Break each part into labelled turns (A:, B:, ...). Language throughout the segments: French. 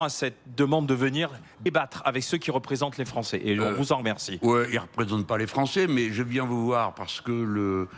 A: à cette demande de venir débattre avec ceux qui représentent les Français. Et on vous en remercie.
B: Ouais, ils ne représentent pas les Français, mais je viens vous voir parce que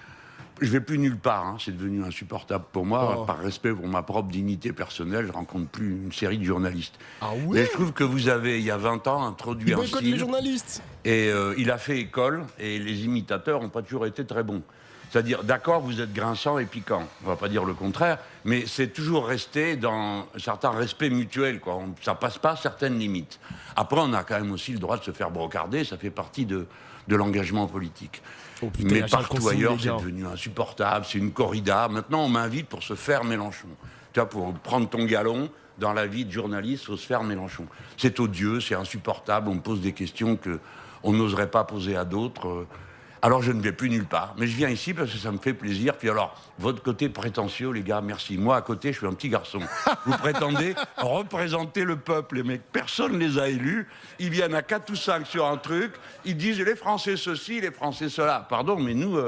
B: je vais plus nulle part. Hein. C'est devenu insupportable pour moi.
C: Oh.
B: Par respect pour ma propre dignité personnelle, je rencontre plus une série de journalistes.
C: Ah ouais.
B: Mais je trouve que vous avez, il y a 20 ans, introduit
C: Il
B: un
C: boycotte les
B: style.
C: journalistes.
B: Et il a fait école, et les imitateurs n'ont pas toujours été très bons. C'est-à-dire, d'accord, vous êtes grinçant et piquant, on ne va pas dire le contraire, mais c'est toujours resté dans un certain respect mutuel, quoi. Ça passe pas certaines limites. Après, on a quand même aussi le droit de se faire brocarder, ça fait partie de l'engagement politique.
C: Oh putain,
B: Mais
C: il y a Charles
B: partout
C: Consigny,
B: ailleurs,
C: les
B: c'est
C: gars.
B: devenu insupportable, c'est une corrida. Maintenant, on m'invite pour se faire Mélenchon. Tu vois, pour prendre ton galon, dans la vie de journaliste, il faut se faire Mélenchon. C'est odieux, c'est insupportable, on me pose des questions qu'on n'oserait pas poser à d'autres. Alors je ne vais plus nulle part. Mais je viens ici parce que ça me fait plaisir. Puis alors, votre côté prétentieux, les gars, merci. Moi, à côté, je suis un petit garçon. Vous prétendez représenter le peuple. Les mecs, personne ne les a élus. Ils viennent à 4 ou 5 sur un truc. Ils disent les Français ceci, les Français cela. Pardon, mais nous,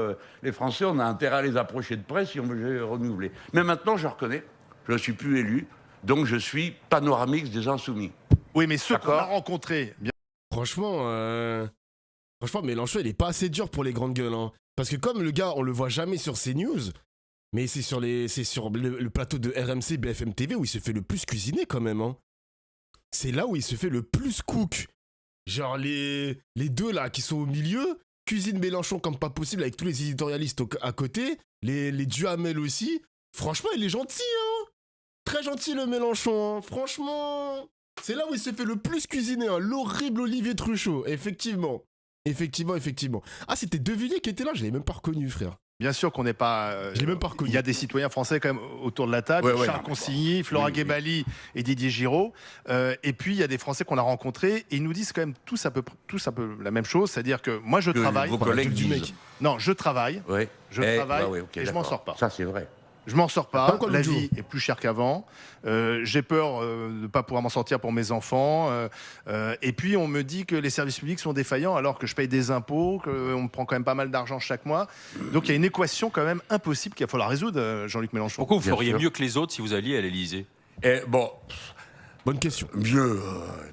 B: les Français, on a intérêt à les approcher de près si on veut les renouveler. Mais maintenant, je reconnais, je ne suis plus élu. Donc je suis Panoramix des Insoumis.
D: Oui, mais ceux qu'on a
B: D'accord.
D: rencontrés, bien
C: Franchement, Mélenchon, il est pas assez dur pour les grandes gueules. Hein. Parce que comme le gars, on le voit jamais sur CNews, mais c'est sur le plateau de RMC, BFM TV où il se fait le plus cuisiner quand même. Hein. C'est là où il se fait le plus cook. Genre les deux là qui sont au milieu, cuisine Mélenchon comme pas possible avec tous les éditorialistes à côté, les Duhamel aussi. Franchement, il est gentil, hein. Très gentil le Mélenchon, hein. Franchement, c'est là où il se fait le plus cuisiner, hein. L'horrible Olivier Truchot, effectivement. Effectivement. Ah, c'était De Villiers qui était là, je l'avais même pas reconnu, frère.
D: sûr qu'on n'est pas.
C: Je l'ai même pas reconnu.
D: Il y a des citoyens français quand même autour de la table.
B: Ouais,
D: Charles
B: non, mais
D: Consigny, Flora
B: oui.
D: Guébali et Didier Giraud. Et puis il y a des Français qu'on a rencontrés et ils nous disent quand même tous un peu la même chose, c'est-à-dire que moi je
B: Que
D: travaille.
B: vos collègues
C: du
B: disent.
C: mec.
D: Non, je travaille.
B: Ouais.
D: Je travaille
B: ok,
D: et je m'en
B: d'accord.
D: sors pas.
B: Ça, c'est vrai.
D: Je m'en sors
C: Pas
D: pas,
C: encore
D: la
C: l'autre
D: vie
C: jour.
D: est plus chère qu'avant, j'ai peur de ne pas pouvoir m'en sortir pour mes enfants, et puis on me dit que les services publics sont défaillants alors que je paye des impôts, qu'on me prend quand même pas mal d'argent chaque mois. Donc il y a une équation quand même impossible qu'il va falloir résoudre, Jean-Luc Mélenchon.
A: Pourquoi vous
B: Bien
A: feriez
B: sûr.
A: mieux que les autres si vous alliez à l'Élysée?
B: Et bon,
C: Bonne question.
B: mieux,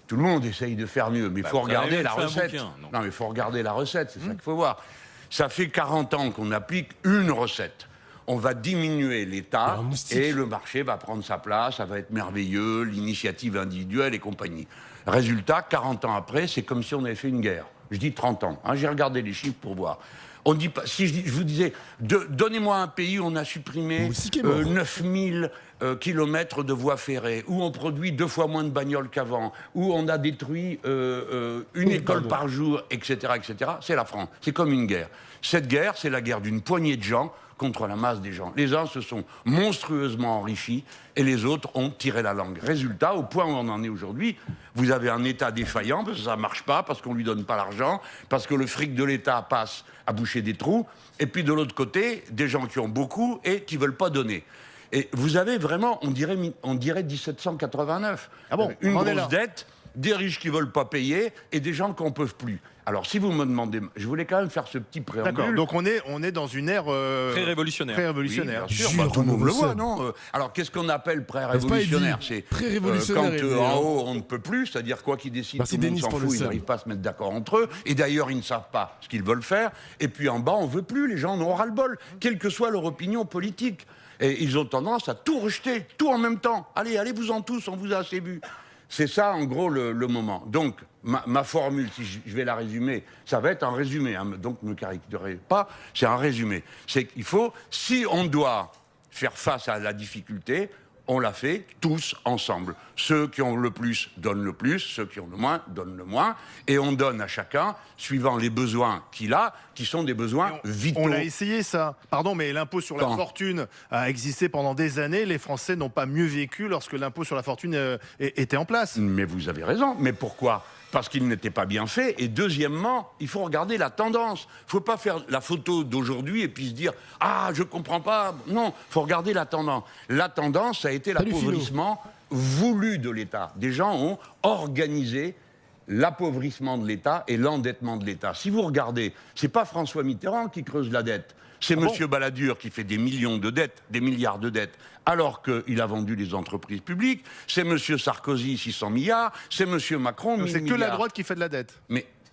B: tout le monde essaye de faire mieux, mais il faut
A: vous avez
B: regarder
A: même
B: la
A: fait un
B: recette.
A: bouquin, donc.
B: Non, mais il faut regarder la recette, c'est ça qu'il faut voir. Ça fait 40 ans qu'on applique une recette. On va diminuer l'État
C: Un moustique.
B: et le marché va prendre sa place, ça va être merveilleux, l'initiative individuelle et compagnie. Résultat, 40 ans après, c'est comme si on avait fait une guerre. Je dis 30 ans, hein, j'ai regardé les chiffres pour voir. On dit pas, si je vous disais, donnez-moi un pays où on a supprimé
C: Moustique est mort.
B: 9000 kilomètres de voies ferrées, où on produit 2 fois moins de bagnoles qu'avant, où on a détruit une école
C: pardon.
B: par jour, etc., c'est la France. C'est comme une guerre. Cette guerre, c'est la guerre d'une poignée de gens contre la masse des gens. Les uns se sont monstrueusement enrichis et les autres ont tiré la langue. Résultat, au point où on en est aujourd'hui, vous avez un État défaillant parce que ça ne marche pas, parce qu'on ne lui donne pas l'argent, parce que le fric de l'État passe à boucher des trous, et puis de l'autre côté, des gens qui ont beaucoup et qui ne veulent pas donner. Et vous avez vraiment, on dirait 1789.
D: Ah bon,
B: Une
D: on en est
B: grosse
D: là.
B: dette, des riches qui ne veulent pas payer et des gens qui n'en peuvent plus. Alors, si vous me demandez, je voulais quand même faire ce petit préambule.
D: D'accord, donc on est dans une ère
A: Très révolutionnaire.
B: Oui,
D: pré-révolutionnaire.
B: bien sûr,
C: Jure,
B: tout le monde le voit,
C: Renaud
B: non Alors, qu'est-ce qu'on appelle
C: N'est-ce
B: pré-révolutionnaire?
C: pas,
B: C'est
C: Eddy Pré-révolutionnaire,
B: quand
C: Eddy,
B: en
C: hein.
B: haut, on ne peut plus, c'est-à-dire quoi qu'ils décident,
C: Merci,
B: tout le monde
C: Denis,
B: s'en
C: pour le
B: fout, ils
C: seum.
B: n'arrivent pas à se mettre d'accord entre eux. Et d'ailleurs, ils ne savent pas ce qu'ils veulent faire. Et puis en bas, on ne veut plus, les gens en ont ras-le-bol, quelle que soit leur opinion politique. Et ils ont tendance à tout rejeter, tout en même temps. Allez, allez-vous-en tous, on vous a assez vu. C'est ça, en gros, le moment. Donc, ma formule, si je vais la résumer, ça va être un résumé, hein, donc ne me caricaturez pas, c'est un résumé. C'est qu'il faut, si on doit faire face à la difficulté, on la fait tous ensemble. Ceux qui ont le plus donnent le plus, ceux qui ont le moins donnent le moins, et on donne à chacun, suivant les besoins qu'il a, qui sont des besoins vitaux.
D: On l'a essayé ça. Pardon, mais l'impôt sur la
B: Quand
D: fortune a existé pendant des années. Les Français n'ont pas mieux vécu lorsque l'impôt sur la fortune était en place.
B: Mais vous avez raison. Mais pourquoi? Parce qu'il n'était pas bien fait. Et deuxièmement, il faut regarder la tendance. Il ne faut pas faire la photo d'aujourd'hui et puis se dire « Ah, je ne comprends pas ». Non, il faut regarder la tendance. La tendance, ça a été
C: Salut,
B: l'appauvrissement voulu de l'État. Des gens ont organisé l'appauvrissement de l'État et l'endettement de l'État. Si vous regardez, ce n'est pas François Mitterrand qui creuse la dette. C'est Monsieur Balladur qui fait des millions de dettes, des milliards de dettes, alors qu'il a vendu les entreprises publiques. C'est Monsieur Sarkozy, 600 milliards. C'est Monsieur Macron, 1000
D: C'est que
B: milliards.
D: la droite qui fait de la dette.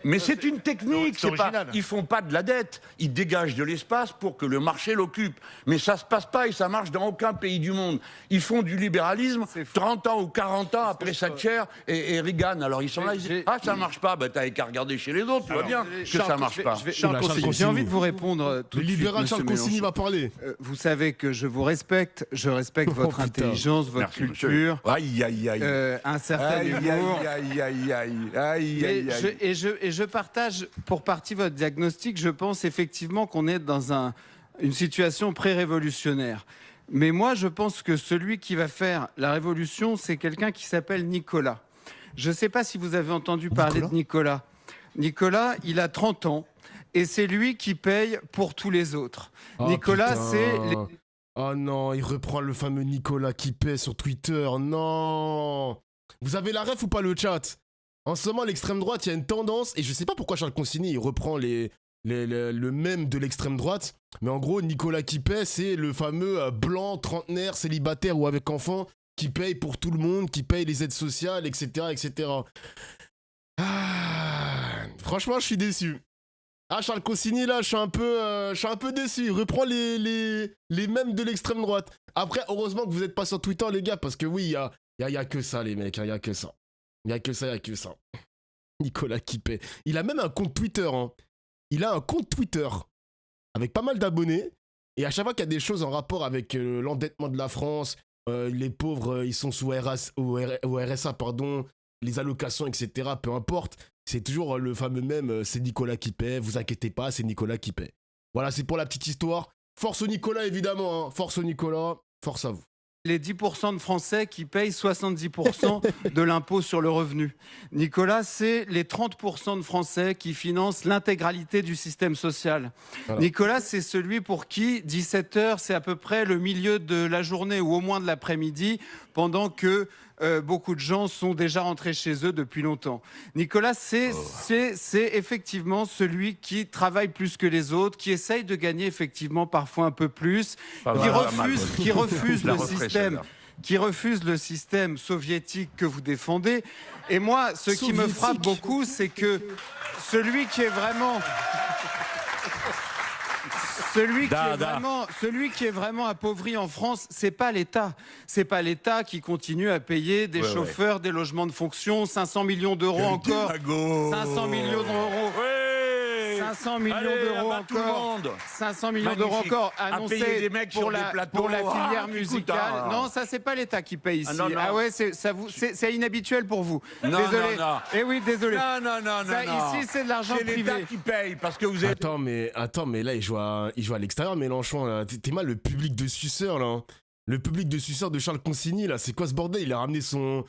B: Mais c'est une technique,
D: c'est original.
B: Ils font pas de la dette, ils dégagent de l'espace pour que le marché l'occupe. Mais ça se passe pas et ça marche dans aucun pays du monde. Ils font du libéralisme 30 ans ou 40 ans après Thatcher et Reagan. Alors ils sont là, ils disent « Ah, ça marche pas, bah t'avais qu'à regarder chez les autres, tu vois bien que ça marche pas. »
E: Charles Consigny, j'ai envie de vous répondre tout
C: Le
E: de suite,
C: libéral Charles
E: monsieur
C: Consigny
E: Mélenchon.
C: va parler.
E: Vous savez que je vous respecte, je respecte votre
C: putain.
E: intelligence, votre
B: Merci, monsieur.
E: culture,
B: Aïe, aïe, aïe.
E: un certain
B: Aïe,
E: humour.
B: aïe, aïe, aïe, aïe,
E: Mais
B: aïe, aïe.
E: je partage pour partie votre diagnostic. Je pense effectivement qu'on est dans une situation pré-révolutionnaire. Mais moi, je pense que celui qui va faire la révolution, c'est quelqu'un qui s'appelle Nicolas. Je ne sais pas si vous avez entendu parler de Nicolas. Nicolas, il a 30 ans et c'est lui qui paye pour tous les autres.
C: Ah,
E: Nicolas,
C: putain.
E: c'est...
C: Oh non, il reprend le fameux Nicolas qui paie sur Twitter. Non. Vous avez la ref ou pas le chat? En ce moment, l'extrême droite, il y a une tendance, et je sais pas pourquoi Charles Consigny, il reprend le mème de l'extrême droite, mais en gros, Nicolas qui paie, c'est le fameux blanc, trentenaire, célibataire ou avec enfant, qui paye pour tout le monde, qui paye les aides sociales, etc., etc. Ah, franchement, je suis déçu. Ah, Charles Consigny, là, je suis un peu déçu. Il reprend les mèmes de l'extrême droite. Après, heureusement que vous n'êtes pas sur Twitter, les gars, parce que oui, il y a que ça, les mecs, il y a que ça. Il y a que ça. Nicolas qui paie. Il a même un compte Twitter, hein. Il a un compte Twitter avec pas mal d'abonnés. Et à chaque fois qu'il y a des choses en rapport avec l'endettement de la France, les pauvres, ils sont sous au RSA, pardon, les allocations, etc., peu importe, c'est toujours le fameux mème, c'est Nicolas qui paie, vous inquiétez pas, c'est Nicolas qui paie. Voilà, c'est pour la petite histoire. Force au Nicolas, évidemment, hein. Force au Nicolas, force à vous.
E: Les 10% de Français qui payent 70% de l'impôt sur le revenu. Nicolas, c'est les 30% de Français qui financent l'intégralité du système social. Voilà. Nicolas, c'est celui pour qui 17h, c'est à peu près le milieu de la journée ou au moins de l'après-midi, pendant que beaucoup de gens sont déjà rentrés chez eux depuis longtemps. Nicolas, c'est effectivement celui qui travaille plus que les autres, qui essaye de gagner effectivement parfois un peu plus, qui refuse le système soviétique que vous défendez. Et moi, ce qui me frappe beaucoup, c'est que celui qui est vraiment... Celui qui est vraiment appauvri en France, c'est pas l'État. C'est pas l'État qui continue à payer des chauffeurs, des logements de fonction, 500 millions d'euros encore. 500 millions d'euros. 500 millions d'euros encore. 500 millions d'euros encore annoncés pour la filière musicale. Non, ça c'est pas l'État qui paye ici. Ah ouais, c'est inhabituel pour vous. Désolé. Eh oui, désolé.
B: Non.
E: Ici c'est de l'argent privé.
B: C'est l'État qui paye parce que vous êtes...
C: Attends, mais là il joue à l'extérieur, Mélenchon. T'es mal le public de suceurs là. Le public de suceurs de Charles Consigny là, c'est quoi ce bordel? Il a ramené son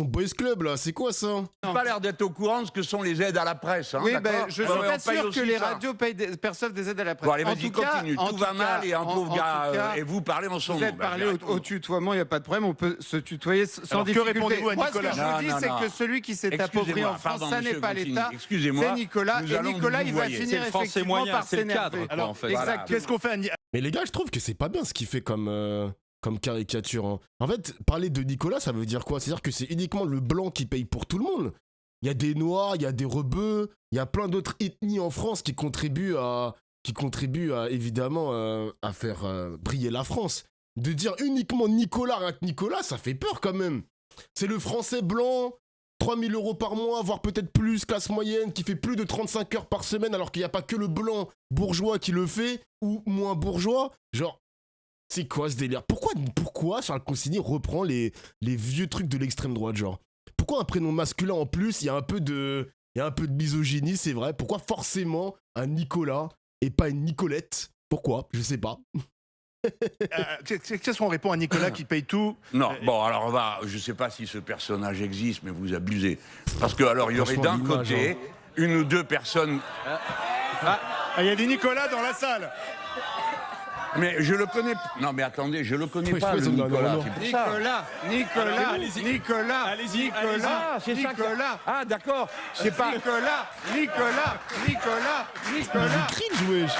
C: boys club là, c'est quoi ça?
B: T'as pas l'air d'être au courant de ce que sont les aides à la presse. Hein,
E: oui, ben je suis pas sûr que les radios perçoivent des aides à la presse.
B: Bon, allez, vas-y, continue. Tout va mal et un pauvre gars, et vous parlez en son nom.
E: Vous êtes parlé au tutoiement, il n'y a pas de problème, on peut se tutoyer sans difficulté.
D: Que répondez-vous à Nicolas?
E: Moi, ce que je vous dis, c'est que celui qui s'est appauvri en France, ça n'est pas l'État, c'est Nicolas. Et Nicolas, il va finir effectivement par s'énerver.
A: Alors, en fait.
E: Exactement.
D: Qu'est-ce qu'on fait
C: Mais les gars, je trouve que c'est pas bien ce qu'il fait comme caricature. Hein. En fait, parler de Nicolas, ça veut dire quoi? C'est-à-dire que c'est uniquement le blanc qui paye pour tout le monde. Il y a des noirs, il y a des rebeux, il y a plein d'autres ethnies en France qui contribuent évidemment à faire briller la France. De dire uniquement Nicolas, rien que Nicolas, ça fait peur quand même. C'est le français blanc, 3000 € par mois, voire peut-être plus, classe moyenne, qui fait plus de 35 heures par semaine, alors qu'il n'y a pas que le blanc bourgeois qui le fait, ou moins bourgeois. Genre, c'est quoi ce délire? Pourquoi Charles Consigny reprend les vieux trucs de l'extrême droite, genre? Pourquoi un prénom masculin en plus? Il y a un peu de misogynie, c'est vrai. Pourquoi forcément un Nicolas et pas une Nicolette? Pourquoi? Je sais pas.
D: Qu'est-ce qu'on répond à Nicolas qui paye tout?
B: Non, bon, alors je sais pas si ce personnage existe, mais vous abusez. Parce que alors il y aurait d'un côté une ou deux personnes...
D: Il y a des Nicolas dans la salle.
B: Mais je le connais. Non, mais attendez, je le connais pas, le Nicolas.
E: Nicolas.
B: Ah, d'accord. C'est pas.
E: Nicolas.
C: Cringe, wesh.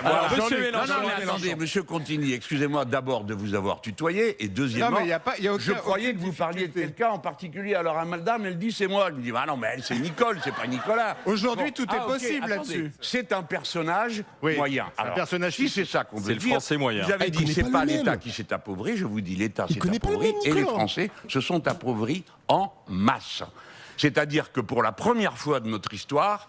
A: Alors,
B: Jean-Luc,
A: monsieur Mélenchon,
B: non, mais attendez, monsieur Contigny, excusez-moi d'abord de vous avoir tutoyé, et deuxièmement,
E: Non, mais il y a
B: je
E: aucun-
B: croyais que
E: aucune
B: vous parliez de
E: difficulté.
B: quelqu'un en particulier. Alors, madame, elle dit c'est moi. Je me dis, ah non, mais elle, c'est Nicole, c'est pas Nicolas.
E: Aujourd'hui, tout est
B: ok,
E: possible
B: attendez.
E: là-dessus.
B: C'est un personnage
D: Oui,
B: moyen.
D: c'est un
B: Alors,
D: personnage
B: si c'est ça qu'on veut
A: C'est le
B: dire,
A: français moyen.
B: vous avez
C: il
B: dit
C: connaît
B: c'est
C: pas
B: pas
C: le
B: l'État
C: même.
B: qui s'est appauvri. Je vous dis l'État
C: Il
B: s'est
C: connaît pas le
B: appauvri
C: même,
B: et les
C: Nicolas.
B: Français se sont appauvris en masse. C'est-à-dire que pour la première fois de notre histoire,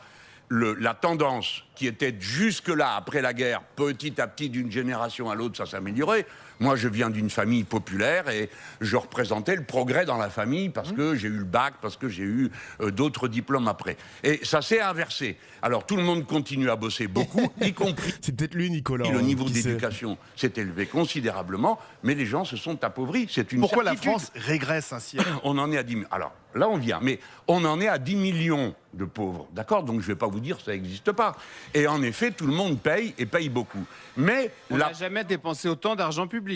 B: la tendance qui était jusque-là, après la guerre, petit à petit, d'une génération à l'autre, ça s'améliorait. Moi, je viens d'une famille populaire et je représentais le progrès dans la famille parce que j'ai eu le bac, parce que j'ai eu d'autres diplômes après. Et ça s'est inversé. Alors, tout le monde continue à bosser beaucoup, y compris
C: C'est peut-être lui, Nicolas.
B: le
C: hein,
B: niveau
C: qui sait.
B: d'éducation s'est élevé considérablement, mais les gens se sont appauvris. C'est une
D: Pourquoi la
B: certitude.
D: France régresse ainsi?
B: On en est à 10 000. Alors, là, on vient. Mais on en est à 10 millions de pauvres. D'accord? Donc, je ne vais pas vous dire que ça n'existe pas. Et en effet, tout le monde paye et paye beaucoup. Mais
E: On
B: la...
E: n'a jamais dépensé autant d'argent public.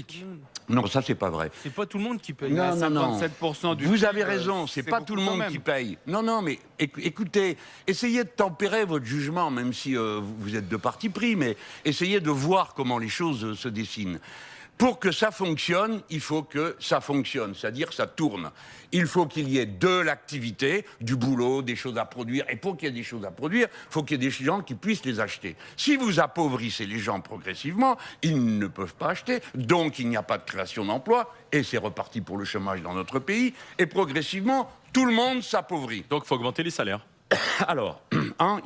B: Non, ça, c'est pas vrai.
F: C'est pas tout le monde qui paye.
B: Non, non, non.
E: 57% du
B: Vous
E: PIB,
B: avez raison, c'est pas
E: beaucoup
B: tout le
E: quand
B: monde
E: même.
B: qui paye. Non, non, mais écoutez, essayez de tempérer votre jugement, même si vous êtes de parti pris, mais essayez de voir comment les choses se dessinent. Pour que ça fonctionne, il faut que ça fonctionne, c'est-à-dire que ça tourne. Il faut qu'il y ait de l'activité, du boulot, des choses à produire. Et pour qu'il y ait des choses à produire, il faut qu'il y ait des gens qui puissent les acheter. Si vous appauvrissez les gens progressivement, ils ne peuvent pas acheter, donc il n'y a pas de création d'emplois, et c'est reparti pour le chômage dans notre pays, et progressivement, tout le monde s'appauvrit.
A: Donc, il faut augmenter les salaires.
B: Alors,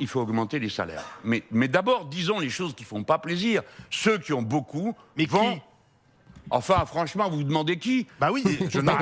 B: il faut augmenter les salaires. Mais d'abord, disons les choses qui font pas plaisir. Ceux qui ont beaucoup
D: Mais
B: vont...
D: qui?
B: Enfin, franchement, vous demandez qui?
D: Bah oui, je
B: Bah,
D: n'en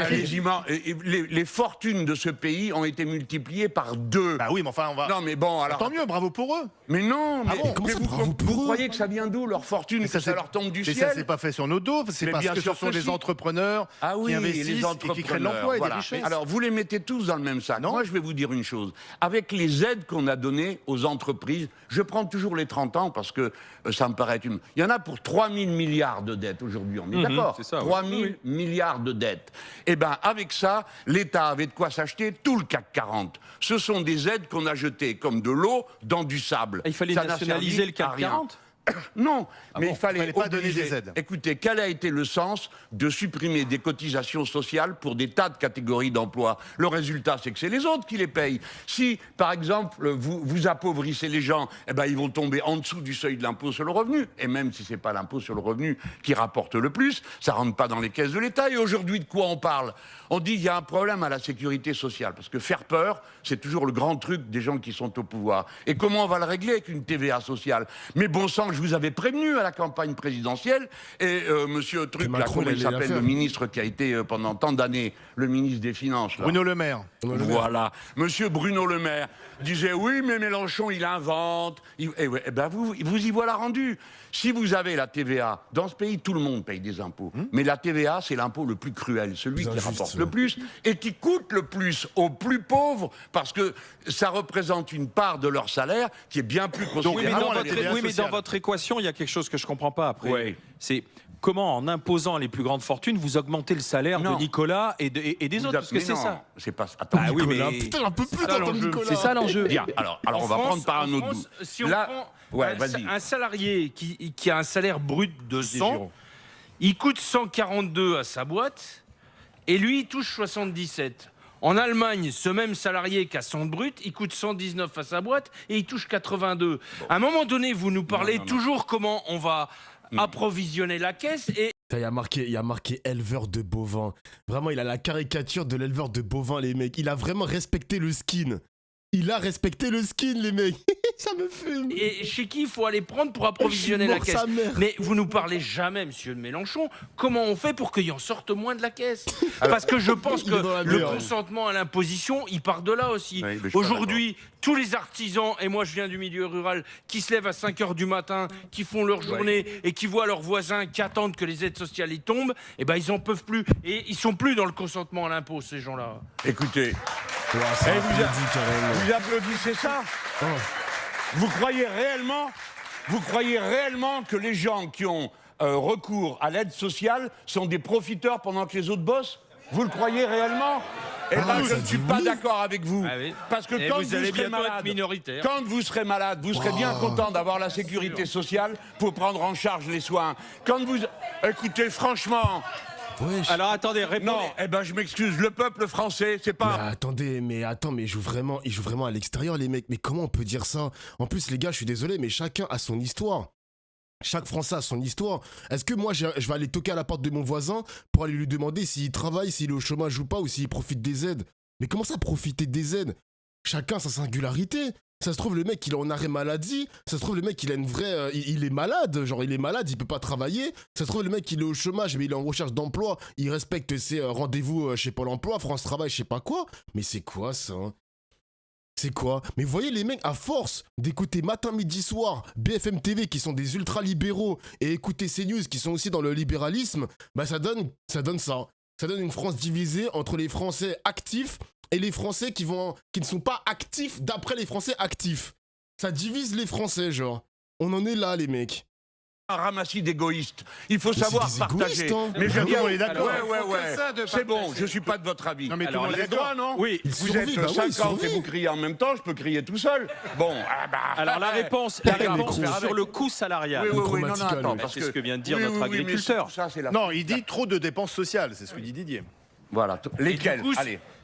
B: les fortunes de ce pays ont été multipliées par 2.
D: Bah oui, mais enfin, on va.
B: Non, mais bon, alors...
D: Tant mieux, bravo pour eux.
B: Mais non, mais,
D: bon
C: Comment
B: mais
C: ça,
B: vous,
C: bravo pour
B: vous
C: eux
B: croyez que ça vient d'où, leur fortune, que ça
D: c'est-
B: leur tombe du
D: Mais
B: ciel?
D: ça, c'est pas fait sur nos dos. C'est
B: Mais
D: parce
B: bien
D: que ce
B: sûr
D: sont
B: que
D: les
B: si.
D: entrepreneurs
B: Ah oui,
D: qui investissent
B: les
D: et qui créent de l'emploi et
B: voilà.
D: des richesses.
B: Alors, vous les mettez tous dans le même sac.
D: Non.
B: Moi, je vais vous dire une chose. Avec les aides qu'on a données aux entreprises, je prends toujours les 30 ans parce que ça me paraît une... Il y en a pour 3 000 milliards de dettes aujourd'hui, on est d'accord?
A: c'est ça, oui.
B: 3 000 milliards de dettes. Eh bien, avec ça, l'État avait de quoi s'acheter tout le CAC 40. Ce sont des aides qu'on a jetées comme de l'eau dans du sable.
A: Il fallait
B: Ça n'a
A: nationaliser
B: servi
A: le CAC
B: à rien.
A: 40.
B: Non, mais
A: bon
B: il fallait
D: pas donner
B: obliger-
D: des aides.
B: Écoutez, quel a été le sens de supprimer des cotisations sociales pour des tas de catégories d'emplois? Le résultat, c'est que c'est les autres qui les payent. Si, par exemple, vous appauvrissez les gens, eh ben, ils vont tomber en dessous du seuil de l'impôt sur le revenu. Et même si c'est pas l'impôt sur le revenu qui rapporte le plus, ça rentre pas dans les caisses de l'État. Et aujourd'hui, de quoi on parle? On dit qu'il y a un problème à la sécurité sociale. Parce que faire peur, c'est toujours le grand truc des gens qui sont au pouvoir. Et comment on va le régler avec une TVA sociale? Mais bon sang, je vous avais prévenu à la campagne présidentielle, et monsieur Truc, là,
C: Macron,
B: comment il
C: il allait la
B: s'appelle,
C: faire.
B: le ministre qui a été pendant tant d'années le ministre des Finances, là.
D: Bruno Le Maire.
B: Voilà. Monsieur Bruno Le Maire disait oui, mais Mélenchon, il invente. Eh ben vous y voilà rendu. Si vous avez la TVA, dans ce pays, tout le monde paye des impôts. Mais la TVA, c'est l'impôt le plus cruel, celui
C: Plus
B: qui
C: injuste,
B: rapporte
C: ouais.
B: le plus et qui coûte le plus aux plus pauvres, parce que ça représente une part de leur salaire qui est bien plus
A: Oui, mais,
B: considérable.
A: dans
D: la
A: votre,
D: TVA
A: oui, mais dans
D: sociale.
A: votre équation, il y a quelque chose que je comprends pas après.
B: Oui.
A: C'est comment, en imposant les plus grandes fortunes, vous augmentez le salaire
B: Non.
A: de Nicolas et des autres, parce que
B: Mais
A: c'est
B: non,
A: ça.
B: C'est pas... Attends,
A: Ah oui,
C: Nicolas,
A: mais-
C: putain, un peu plus
F: ça,
C: d'entendre
F: l'enjeu.
C: Nicolas.
A: C'est ça l'enjeu.
B: bien. Alors on va prendre par un autre bout.
F: Si on
B: Là,
F: prend
B: ouais, vas-y.
F: un salarié qui a un salaire brut de
A: Des
F: 100,
A: Girons.
F: il coûte 142 à sa boîte et lui, il touche 77. En Allemagne, ce même salarié qui a 100 brut, il coûte 119 à sa boîte et il touche 82. À un moment donné, vous nous parlez
B: non.
F: toujours comment on va approvisionner la caisse et
C: Il y a marqué éleveur de bovins. Vraiment, il a la caricature de l'éleveur de bovins, les mecs. Il a vraiment respecté le skin. Il a respecté le skin, les mecs. Ça me fume.
F: et chez qui il faut aller prendre pour approvisionner
C: Je suis
F: la
C: mort,
F: caisse.
C: sa mère.
F: Mais vous nous parlez jamais, monsieur Mélenchon, comment on fait pour qu'il en sorte moins de la caisse? Parce que je pense
C: Il est dans la
F: que le
C: merde.
F: consentement à l'imposition, il part de là aussi.
B: Oui, mais je suis pas
F: Aujourd'hui, tous les artisans, et moi je viens du milieu rural, qui se lèvent à 5 h du matin, qui font leur journée et qui voient leurs voisins qui attendent que les aides sociales y tombent, et ben ils en peuvent plus. Et ils sont plus dans le consentement à l'impôt, ces gens-là.
B: Écoutez,
C: Ouais, c'est
B: Eh,
C: un
B: vous
C: peu
B: a-
C: dit, carrément.
B: vous applaudissez ça?
C: Oh.
B: Vous croyez réellement que les gens qui ont recours à l'aide sociale sont des profiteurs pendant que les autres bossent? Vous le croyez réellement? Eh ben, je ne suis pas d'accord avec vous.
F: Ah oui.
B: Parce que
F: Et
B: quand
F: vous allez
B: serez
F: bientôt être
B: malade,
F: minoritaire.
B: quand vous serez malade, vous serez bien content d'avoir la sécurité sociale pour prendre en charge les soins. Quand vous... Écoutez, franchement...
C: Wesh.
A: Alors attendez, répondez.
B: Non, eh ben je m'excuse, le peuple français, c'est
C: Mais
B: pas...
C: attendez, mais ils jouent vraiment à l'extérieur, les mecs. Mais comment on peut dire ça? En plus, les gars, je suis désolé, mais chacun a son histoire. Chaque Français a son histoire. Est-ce que moi, je vais aller toquer à la porte de mon voisin pour aller lui demander s'il travaille, s'il est au chômage ou pas, ou s'il profite des aides? Mais comment ça, profiter des aides? Chacun sa singularité. Ça se trouve, le mec, il est en arrêt maladie. Ça se trouve, le mec, il a une vraie... il est malade. Genre, il est malade, il peut pas travailler. Ça se trouve, le mec, il est au chômage, mais il est en recherche d'emploi. Il respecte ses rendez-vous chez Pôle emploi, France Travail, je sais pas quoi. Mais c'est quoi, ça? C'est quoi? Mais vous voyez les mecs, à force d'écouter matin, midi, soir, BFM TV qui sont des ultra-libéraux et écouter CNews qui sont aussi dans le libéralisme, bah ça donne ça. Ça donne une France divisée entre les Français actifs et les Français qui ne sont pas actifs d'après les Français actifs. Ça divise les Français, genre. On en est là, les mecs.
B: Un ramassis d'égoïstes. Il faut
C: Mais
B: savoir
C: c'est des
B: partager.
C: égoïstes, hein.
B: Mais je
D: Ah oui,
B: viens,
D: on est d'accord.
B: ouais. C'est bon, je suis pas de votre avis.
D: Non, mais tout le
B: Alors,
D: monde
B: les
D: est d'accord.
B: droits, non?
A: Oui.
C: Ils
B: Vous
C: survivent,
B: êtes
C: bah ouais, ils
B: 50 et
C: survivent.
B: vous criez en même temps, je peux crier tout seul. Bon,
A: Alors la réponse sur le coût salarial.
B: Oui, non,
C: Chromatica,
B: attends,
C: lui.
B: parce
A: C'est
B: que
A: ce que vient de dire
B: oui,
A: notre
B: oui, mais
A: agriculteur.
B: ça, c'est la...
D: Non, il dit trop de dépenses sociales, c'est ce que dit Didier.
B: Voilà. Lesquelles?
F: coup,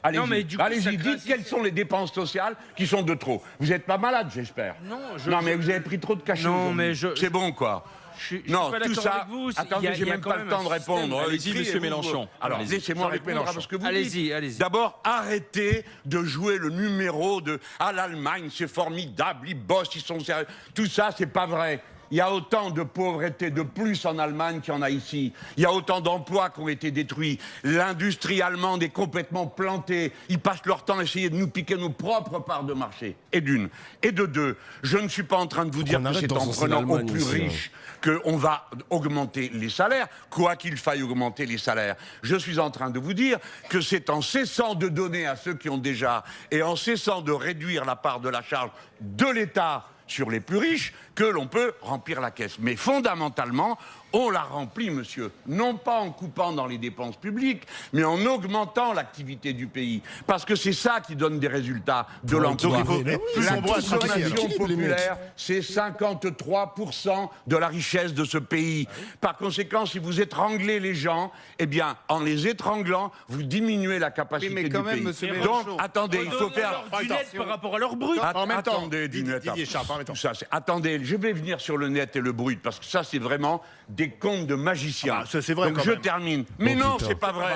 B: Allez,
F: non, mais du coup, ça
B: allez-y,
F: crée un
B: dites quelles sont les dépenses sociales qui sont de trop. Vous n'êtes pas malade, j'espère.
F: Non,
B: mais vous avez pris trop de cachets.
F: Non,
B: aujourd'hui.
F: mais
B: c'est bon, quoi.
F: Je suis
B: Non,
F: pas
B: tout
F: d'accord
B: ça.
F: avec vous.
B: Attendez, j'ai même pas le temps de répondre.
A: Allez-y,
B: Criez-vous.
A: monsieur Mélenchon.
B: Alors,
A: Allez-y.
B: laissez-moi
D: Jean-Luc
B: répondre à
D: Mélenchon.
B: ce que vous
F: Allez-y,
B: dites.
F: allez-y.
B: D'abord, arrêtez de jouer le numéro de « Ah, l'Allemagne, c'est formidable, ils bossent, ils sont sérieux ». Tout ça, c'est pas vrai. Il y a autant de pauvreté de plus en Allemagne qu'il y en a ici. Il y a autant d'emplois qui ont été détruits. L'industrie allemande est complètement plantée. Ils passent leur temps à essayer de nous piquer nos propres parts de marché. Et d'une. Et de deux, je ne suis pas en train de vous dire
C: On
B: que
C: arrête
B: c'est en
C: d'encenser
B: prenant aux
C: l'Allemagne
B: plus
C: aussi, hein.
B: riches qu'on va augmenter les salaires, quoi qu'il faille augmenter les salaires. Je suis en train de vous dire que c'est en cessant de donner à ceux qui ont déjà et en cessant de réduire la part de la charge de l'État sur les plus riches que l'on peut remplir la caisse. Mais fondamentalement, on la remplit, monsieur, non pas en coupant dans les dépenses publiques, mais en augmentant l'activité du pays. Parce que c'est ça qui donne des résultats de l'emploi.
C: Donc, il faut- mais oui,
B: La
C: ils sont bons à travailler,
B: consommation
C: alors.
B: populaire, c'est 53% de la richesse de ce pays. Par conséquent, si vous étranglez les gens, eh bien, en les étranglant, vous diminuez la capacité
E: mais quand
B: du
E: même,
B: pays.
E: monsieur
B: Donc,
E: Mélenchon,
B: attendez, il faut faire...
F: Du net par rapport à leur brut.
D: En même temps,
B: Attendez,
D: Didier Charles, en même temps.
B: tout ça, attendez, je vais venir sur le net et le brut, parce que ça, c'est vraiment des contes de magiciens.
D: Ah, ça, c'est vrai,
B: Donc,
D: quand
B: je
D: même.
B: termine. Mais non,
C: putain.
B: c'est pas vrai.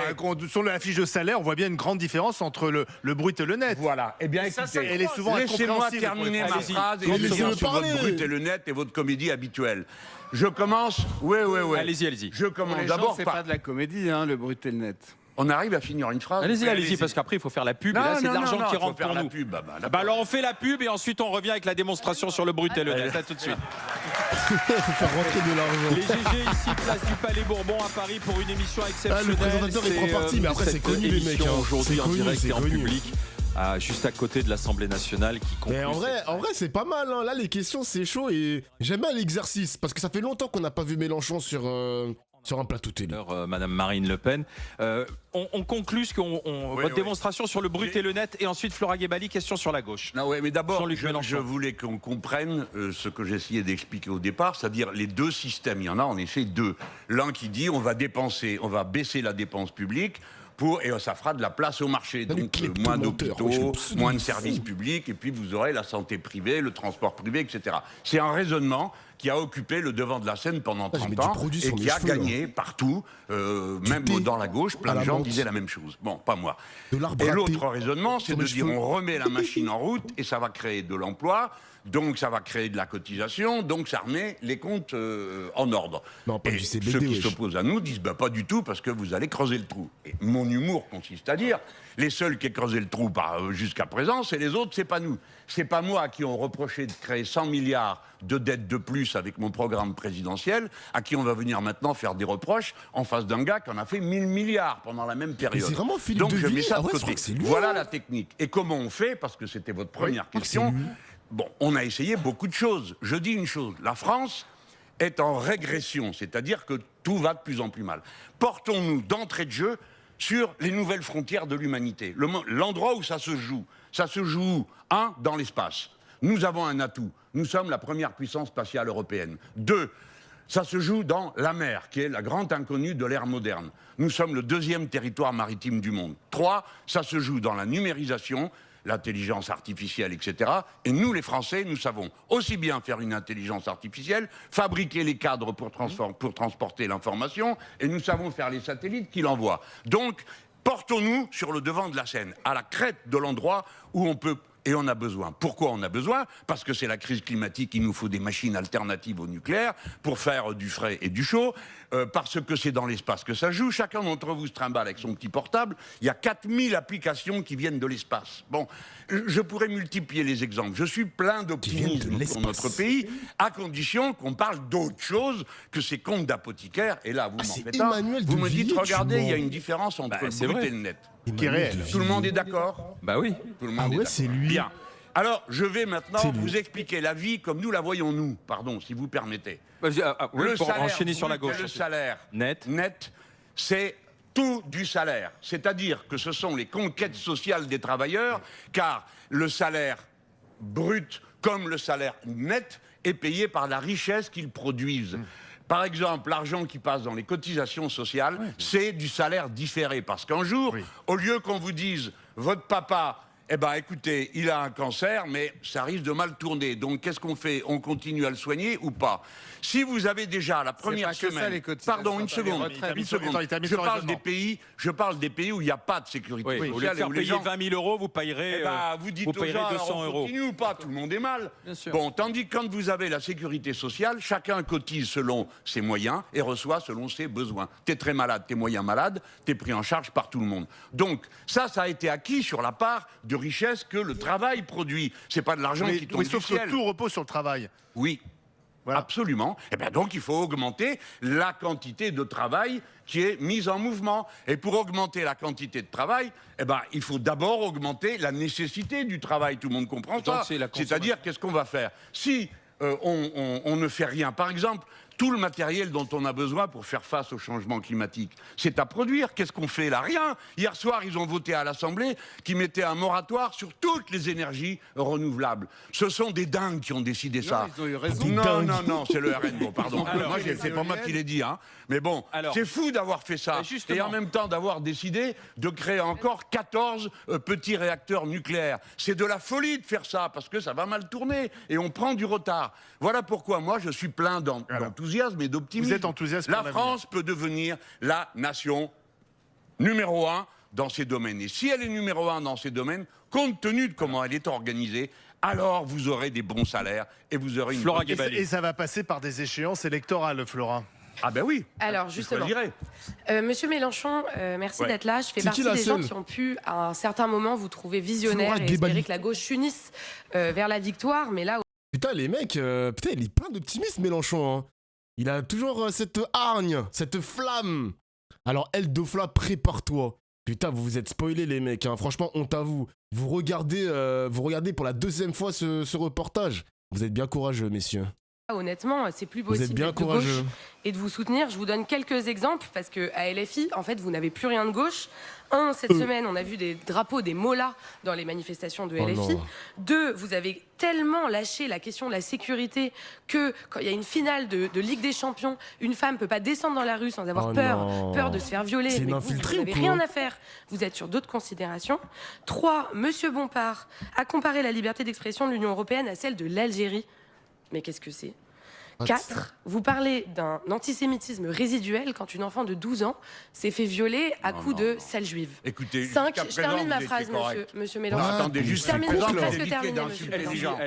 D: Sur la fiche de salaire, on voit bien une grande différence entre le brut et le net.
B: Voilà. Eh bien,
F: ça,
B: écoutez,
D: elle est souvent
B: laissez-moi
D: incompréhensible
B: terminer
D: pour les
B: ma
A: Français.
B: phrase et
C: Allez-y.
B: je vais
C: Laissez-le
B: sur votre
C: parler.
B: brut et le net et votre comédie habituelle. Je commence. Oui.
A: Allez-y.
B: Je
E: Pour
B: commence
E: les gens,
B: d'abord
E: c'est
B: par.
E: pas de la comédie, hein, le brut et le net.
B: On arrive à finir une phrase.
A: Allez-y, parce qu'après il faut faire la pub et là c'est de l'argent qui
B: il faut
A: rentre
B: faire
A: pour
B: la
A: nous.
B: pub.
A: Bah alors on fait la pub et ensuite on revient avec la démonstration sur le brut et le net. À tout de suite.
C: Il faut faire rentrer de l'argent.
A: Les GG ici, place du Palais Bourbon à Paris pour une émission exceptionnelle.
C: présentateur, il prend parti, mais après, c'est
A: cette
C: connu, les mecs,
A: émission
C: hein.
A: aujourd'hui
C: C'est
A: en
C: connu,
A: direct
C: c'est
A: et en
C: connu.
A: public, juste à côté de l'Assemblée nationale qui conclut.
C: Mais en vrai, c'est pas mal. Hein. Là, les questions, c'est chaud et j'aime bien l'exercice parce que ça fait longtemps qu'on n'a pas vu Mélenchon sur un plateau télé.
A: Madame Marine Le Pen. On conclut votre démonstration sur le brut et le net et ensuite Flora Guébali, question sur la gauche.
B: Non, ouais, mais d'abord,
A: Jean-Luc
B: je
A: Mélenchon.
B: voulais qu'on comprenne ce que j'essayais d'expliquer au départ, c'est-à-dire les deux systèmes. Il y en a en effet deux. L'un qui dit on va baisser la dépense publique et ça fera de la place au marché.
C: Ah, mais
B: Donc
C: quel
B: moins
C: menteur,
B: d'hôpitaux,
C: je suis
B: moins de
C: fou.
B: services publics, et puis vous aurez la santé privée, le transport privé, etc. C'est un raisonnement qui a occupé le devant de la scène pendant
C: Ah, j'ai mis
B: 30
C: du
B: ans
C: produit
B: et
C: sur
B: qui
C: mes
B: a
C: cheveux, là.
B: gagné partout, même
C: thé
B: dans la gauche, plein
C: à
B: de
C: la
B: gens
C: menthe.
B: disaient la même chose. Bon, pas moi.
C: De l'arbre
B: Et
C: à thé
B: l'autre raisonnement, c'est
C: sur
B: de
C: mes
B: dire
C: cheveux.
B: on remet la machine en route et ça va créer de l'emploi, donc ça va créer de la cotisation, donc ça remet les comptes en ordre.
C: Non, pas
B: et
C: du CBD,
B: ceux qui
C: wesh.
B: s'opposent à nous disent bah, pas du tout parce que vous allez creuser le trou. Et mon humour consiste à dire les seuls qui aient creusé le trou jusqu'à présent, c'est les autres, c'est pas nous. C'est pas moi à qui on reprochait de créer 100 milliards de dettes de plus avec mon programme présidentiel, à qui on va venir maintenant faire des reproches en face d'un gars qui en a fait 1000 milliards pendant la même période.
C: c'est vraiment Philippe
B: Donc
C: de
B: je mets
C: Villiers.
B: ça
C: Ah
B: de
C: ouais, je
B: côté.
C: crois que c'est lui,
B: Voilà
C: hein.
B: la technique. Et comment on fait, parce que c'était votre première
C: c'est
B: question.
C: lui.
B: Bon, on a essayé beaucoup de choses. Je dis une chose, la France est en régression, c'est-à-dire que tout va de plus en plus mal. Portons-nous d'entrée de jeu sur les nouvelles frontières de l'humanité. L'endroit où ça se joue où? Un, dans l'espace. Nous avons un atout. Nous sommes la première puissance spatiale européenne. 2, ça se joue dans la mer, qui est la grande inconnue de l'ère moderne. Nous sommes le 2e territoire maritime du monde. 3, ça se joue dans la numérisation, l'intelligence artificielle, etc. Et nous, les Français, nous savons aussi bien faire une intelligence artificielle, fabriquer les cadres pour transporter l'information, et nous savons faire les satellites qui l'envoient. Donc, portons-nous sur le devant de la scène, à la crête de l'endroit où on peut... Et on a besoin. Pourquoi on a besoin? Parce que c'est la crise climatique, il nous faut des machines alternatives au nucléaire pour faire du frais et du chaud, parce que c'est dans l'espace que ça joue. Chacun d'entre vous se trimballe avec son petit portable. Il y a 4000 applications qui viennent de l'espace. Bon, je pourrais multiplier les exemples. Je suis plein d'optimisme pour notre pays, à condition qu'on parle d'autre chose que ces contes d'apothicaires. Et là, vous m'en faites un. Vous me dites, regardez, il y a une différence entre le brut et le net.
D: Qui est réel.
B: Tout le monde est d'accord?
A: Bah oui.
B: Tout le monde est d'accord.
C: c'est lui.
B: Bien. Alors, je vais maintenant vous expliquer la vie comme nous la voyons nous, pardon, si vous permettez.
A: Oui, pour
B: salaire
A: enchaîner sur la
B: brut et
A: gauche.
B: Le salaire
A: Net,
B: c'est tout du salaire. C'est-à-dire que ce sont les conquêtes sociales des travailleurs, car le salaire brut comme le salaire net est payé par la richesse qu'ils produisent. Par exemple, l'argent qui passe dans les cotisations sociales, c'est du salaire différé. Parce qu'un jour, au lieu qu'on vous dise « votre papa, eh ben, écoutez, il a un cancer, mais ça risque de mal tourner. Donc, qu'est-ce qu'on fait? On continue à le soigner ou pas? Si vous avez déjà la première semaine... Pardon, une seconde. Je parle des pays où il n'y a pas de sécurité sociale.
A: Au lieu de faire payer 20 000 €, vous payerez,
B: vous dites aux gens,
A: 200
B: on continue ou pas? Tout le monde est mal. Bon, tandis que quand vous avez la sécurité sociale, chacun cotise selon ses moyens et reçoit selon ses besoins. T'es très malade, t'es moyen malade, t'es pris en charge par tout le monde. Donc, ça a été acquis sur la part de richesse que le travail produit. C'est pas de l'argent qui tombe du ciel.
D: Sauf que tout repose sur le travail.
B: Oui. Voilà. Absolument. Et bien donc, il faut augmenter la quantité de travail qui est mise en mouvement. Et pour augmenter la quantité de travail, eh ben, il faut d'abord augmenter la nécessité du travail. Tout le monde comprend ça. C'est-à-dire, qu'est-ce qu'on va faire? Si on ne fait rien, par exemple, tout le matériel dont on a besoin pour faire face au changement climatique, c'est à produire. Qu'est-ce qu'on fait là? Rien. Hier soir, ils ont voté à l'Assemblée qui mettait un moratoire sur toutes les énergies renouvelables. Ce sont des dingues qui ont décidé ça.
E: Ils ont eu raison.
B: Non, c'est le RN. Bon, pardon. C'est pas moi qui l'ai dit, hein. Mais bon, c'est fou d'avoir fait ça. Et en même temps d'avoir décidé de créer encore 14 petits réacteurs nucléaires. C'est de la folie de faire ça, parce que ça va mal tourner et on prend du retard. Voilà pourquoi moi, je suis plein d'enthousiasme et d'optimisme.
D: Vous êtes enthousiaste pour
B: La France peut devenir la nation numéro 1 dans ces domaines. Et si elle est numéro 1 dans ces domaines, compte tenu de comment elle est organisée, alors vous aurez des bons salaires et vous aurez une...
A: Flora Guébali.
D: Et ça va passer par des échéances électorales, Flora.
B: Ah ben oui.
G: Alors justement, Monsieur Mélenchon, merci d'être là. Je fais partie des gens qui ont pu, à un certain moment, vous trouver visionnaire et espérer que la gauche unisse vers la victoire. Mais là...
C: Putain, les mecs, putain, il est plein d'optimisme, Mélenchon. Hein. Il a toujours cette hargne, cette flamme. Alors, El Dofla, prépare-toi. Putain, vous vous êtes spoilés, les mecs. Hein. Franchement, honte à vous. Vous regardez pour la 2e fois ce reportage. Vous êtes bien courageux, messieurs.
G: Honnêtement, c'est plus possible d'être de gauche et de vous soutenir. Je vous donne quelques exemples parce qu'à LFI, en fait, vous n'avez plus rien de gauche. Cette semaine, on a vu des drapeaux, des mollahs dans les manifestations de LFI. 2, vous avez tellement lâché la question de la sécurité que quand il y a une finale de Ligue des Champions, une femme ne peut pas descendre dans la rue sans avoir peur de se faire violer. Mais vous n'avez rien à faire. Vous êtes sur d'autres considérations. 3, Monsieur Bompard a comparé la liberté d'expression de l'Union européenne à celle de l'Algérie. Mais qu'est-ce que c'est? 4, vous parlez d'un antisémitisme résiduel quand une enfant de 12 ans s'est fait violer à coups de sale juive.
B: Écoutez,
G: 5, je termine ma phrase, monsieur Mélenchon.
B: Attendez,
G: je termine, je suis presque terminé, monsieur Mélenchon.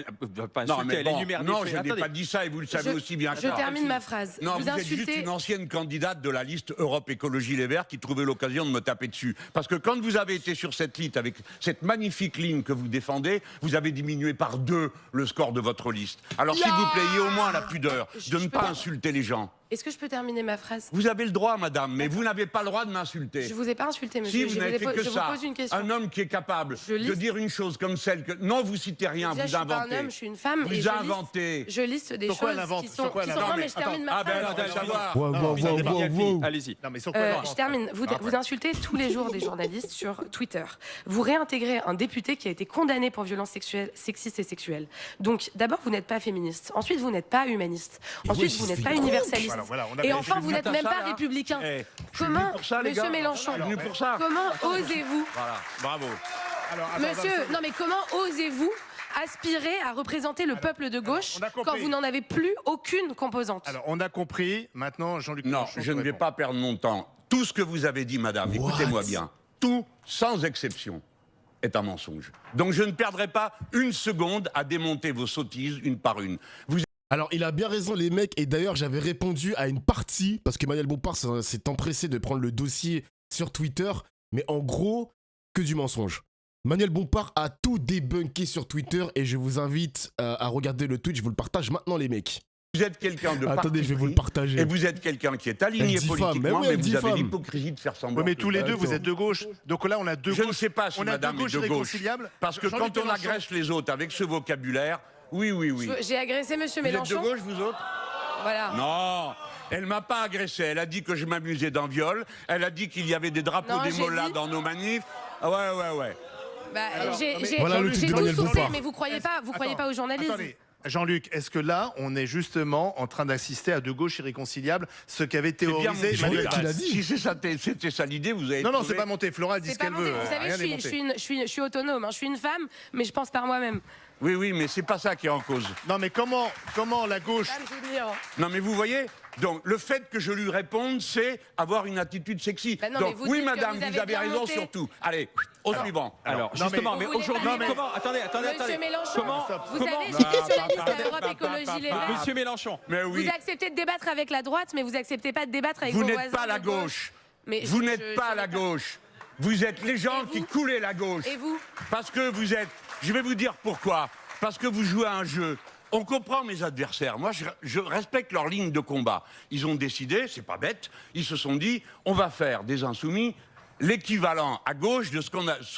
B: Non, je n'ai pas dit ça et vous le savez aussi bien que
G: je termine ma phrase.
B: Non, vous êtes juste une ancienne candidate de la liste Europe Écologie Les Verts qui trouvait l'occasion de me taper dessus. Parce que quand vous avez été sur cette liste avec cette magnifique ligne que vous défendez, vous avez diminué par 2 le score de votre liste. Alors s'il vous plaît, ayez au moins la pudeur de ne pas insulter les gens.
G: Est-ce que je peux terminer ma phrase?
B: Vous avez le droit, madame, mais vous n'avez pas le droit de m'insulter.
G: Je vous ai pas insulté, monsieur.
B: Si vous n'avez fait que
G: je
B: ça,
G: vous pose une question.
B: un homme qui est capable de dire une chose comme celle que... Non, vous citez rien,
G: Déjà,
B: vous
G: je suis pas
B: inventez.
G: un homme, je suis une femme.
B: Vous
G: et
B: inventez.
G: je liste des choses qui sont... Non, mais je termine ma
B: Ah ben,
G: phrase.
B: savoir.
A: Allez-y.
D: Non, mais sur quoi
G: Je termine. Vous insultez tous les jours des journalistes sur Twitter. Vous réintégrez un député qui a été condamné pour violences sexuelles, sexistes et sexuelles. Donc, d'abord, vous n'êtes pas féministe. Ensuite, vous n'êtes pas humaniste. Ensuite, vous n'êtes pas universaliste. Et enfin, vous n'êtes même pas républicain. Comment, monsieur Mélenchon, comment osez-vous,
B: Voilà, bravo.
G: monsieur, non mais comment osez-vous aspirer à représenter le peuple de gauche quand vous n'en avez plus aucune composante?
D: Alors, on a compris. Maintenant, Jean-Luc
B: Non,
D: Mélenchon
B: je ne vais
D: répond.
B: pas perdre mon temps. Tout ce que vous avez dit, madame, écoutez-moi bien, tout, sans exception, est un mensonge. Donc je ne perdrai pas une seconde à démonter vos sottises une par une.
C: Alors, il a bien raison, les mecs. Et d'ailleurs, j'avais répondu à une partie, parce qu'Emmanuel Bompard s'est empressé de prendre le dossier sur Twitter. Mais en gros, que du mensonge. Manuel Bompard a tout débunké sur Twitter. Et je vous invite à regarder le tweet. Je vous le partage maintenant, les mecs.
B: Vous êtes quelqu'un de
C: Attendez, je vais vous le partager.
B: Et vous êtes quelqu'un qui est aligné
C: Elle dit femme,
B: politiquement,
C: mais oui,
B: mais
C: elle dit
B: vous avez
C: femme.
B: l'hypocrisie de faire semblant.
D: Oui, mais tous les deux,
C: Attends.
D: vous êtes de gauche. Donc là, on a deux
B: Je
D: gauches.
B: ne sais pas si
D: On a
B: madame
D: deux gauches
B: est de gauche.
D: irréconciliables.
B: Parce que
D: Jean-Luc
B: quand on
D: Mélenchon.
B: agresse les autres avec ce vocabulaire, oui.
G: J'ai agressé monsieur
B: Vous êtes de
G: Mélenchon.
B: gauche, vous autres?
G: Voilà.
B: Non, elle m'a pas agressé. Elle a dit que je m'amusais d'un viol. Elle a dit qu'il y avait des drapeaux
G: Non,
B: des
G: j'ai
B: mollahs
G: dit-
B: dans nos manifs. Ah ouais.
G: Bah, j'ai
C: Voilà le
G: j'ai
C: tweet de
G: tout
C: Manuel
G: soupé,
C: Bompard.
G: mais vous croyez pas aux journalistes.
D: Attendez. Jean-Luc, est-ce que là, on est justement en train d'assister à deux gauches irréconciliables, ce qu'avait
B: C'est bien
D: théorisé
B: monté.
D: Manuel
C: qu'il a
D: Valls?
C: dit.
B: Si c'était ça l'idée, vous avez
D: Non,
B: trouvé...
D: c'est pas monté. Flora dit
G: C'est
D: ce
G: pas
D: qu'elle
G: monté.
D: veut.
G: Vous
D: Rien
G: savez,
D: n'est monté.
G: je suis autonome. Je suis une femme, mais je pense par moi-même.
B: Oui, mais c'est pas ça qui est en cause.
D: Non, mais comment la gauche...
G: Pas me souvenir.
B: Non, mais vous voyez, donc le fait que je lui réponde, c'est avoir une attitude sexy.
G: Bah non, mais
B: donc
G: vous
B: oui,
G: dites que
B: madame,
G: vous
B: vous
G: avez
B: avez
G: bien
B: raison
G: monté.
B: sur tout. Allez, au suivant.
A: Alors,
D: Non,
A: justement, mais
G: Vous voulez
A: aujourd'hui,
G: pas-
A: comment... Attendez.
G: Monsieur Mélenchon,
A: Comment...
G: vous
A: comment-
G: savez, j'étais sur la liste à Europe Écologie Les Verts.
A: Monsieur Mélenchon,
B: Mais oui,
G: Vous acceptez de débattre avec la droite, mais vous acceptez pas de débattre avec
B: vous
G: vos voisins.
B: n'êtes pas la
G: de
B: gauche.
G: Mais
B: Vous
G: je-
B: n'êtes
G: je-
B: pas
G: je
B: la
G: n'ai pas-
B: gauche. Vous êtes les gens
G: Et
B: qui
G: vous
B: coulaient la gauche.
G: Et vous?
B: Parce que vous êtes... Je vais vous dire pourquoi. Parce que vous jouez à un jeu. On comprend mes adversaires. Moi, je respecte leur ligne de combat. Ils ont décidé, c'est pas bête, ils se sont dit, on va faire des insoumis l'équivalent à gauche de ce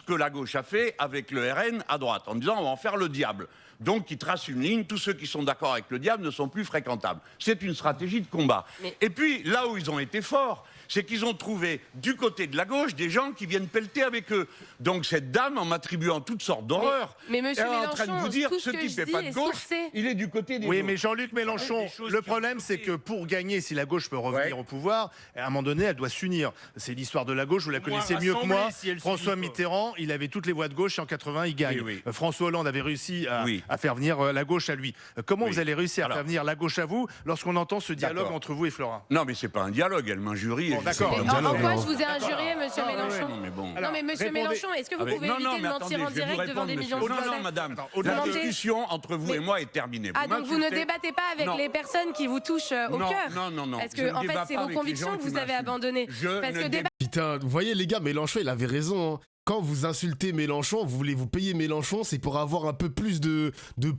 B: que la gauche a fait avec le RN à droite, en disant on va en faire le diable. Donc ils tracent une ligne, tous ceux qui sont d'accord avec le diable ne sont plus fréquentables. C'est une stratégie de combat.
G: Mais-
B: Et puis là où ils ont été forts, c'est qu'ils ont trouvé du côté de la gauche des gens qui viennent pelleter avec eux. Donc cette dame, en m'attribuant toutes sortes d'horreurs,
G: mais monsieur
B: elle est en train de
G: Mélenchon,
B: vous dire
G: tout ce
B: ce
G: que
B: type
G: je
B: n'est
G: dis
B: pas de
G: est
B: gauche,
G: sourcé.
B: il est du côté des
D: Oui,
B: autres.
D: mais Jean-Luc Mélenchon,
B: Des choses
D: le
B: qui
D: problème,
B: ont
D: c'est
B: été-
D: que pour gagner, si la gauche peut revenir
B: Ouais.
D: au pouvoir, à un moment donné, elle doit s'unir. C'est l'histoire de la gauche, vous la
F: Au moins
D: connaissez mieux que moi.
F: rassembler, si elle
D: François
F: s'unit pas.
D: Mitterrand, il avait toutes les voix de gauche et en 80, il gagne.
B: Oui.
D: François Hollande avait réussi à,
B: Oui.
D: à faire venir la gauche à lui. Comment
B: Oui.
D: vous allez réussir à
B: Alors.
D: faire venir la gauche à vous lorsqu'on entend ce dialogue
B: D'accord.
D: entre vous et Flora?
B: Non, mais c'est pas un dialogue, elle m'injurie.
D: Bon,
B: et je
D: d'accord.
B: sais
G: Mais
B: pas.
G: en quoi
C: non.
G: je vous ai injurié, monsieur Mélenchon?
B: Non, mais bon.
D: Alors,
G: Non, mais monsieur
D: répondez.
G: Mélenchon, est-ce que vous
B: Avec-
G: pouvez
B: non,
G: éviter
B: non,
G: de
B: mais
G: mentir
B: attendez,
G: en
B: je vais vous
G: direct devant
B: répondre,
G: des millions de
B: monsieur.
G: Français?
B: Non, madame,
D: au-delà
B: la
G: de-
B: discussion entre vous
G: Mais-
B: et moi est terminée.
G: Ah, donc vous ne
B: m'insultez.
G: débattez pas avec
B: Non.
G: les personnes qui vous touchent au
B: Non,
G: cœur?
B: non.
G: Parce
B: Je ne
G: que, en fait,
B: débat
G: c'est
B: pas
G: vos
B: avec les
G: convictions
B: gens
G: que
B: qui
G: vous avez
B: m'insultent.
G: abandonnées.
B: Je
G: Parce
B: ne
G: que
B: débat-
G: débattre.
C: Putain, vous voyez les gars, Mélenchon, il avait raison. Hein. Quand vous insultez Mélenchon, vous voulez vous payer Mélenchon, c'est pour avoir un peu plus de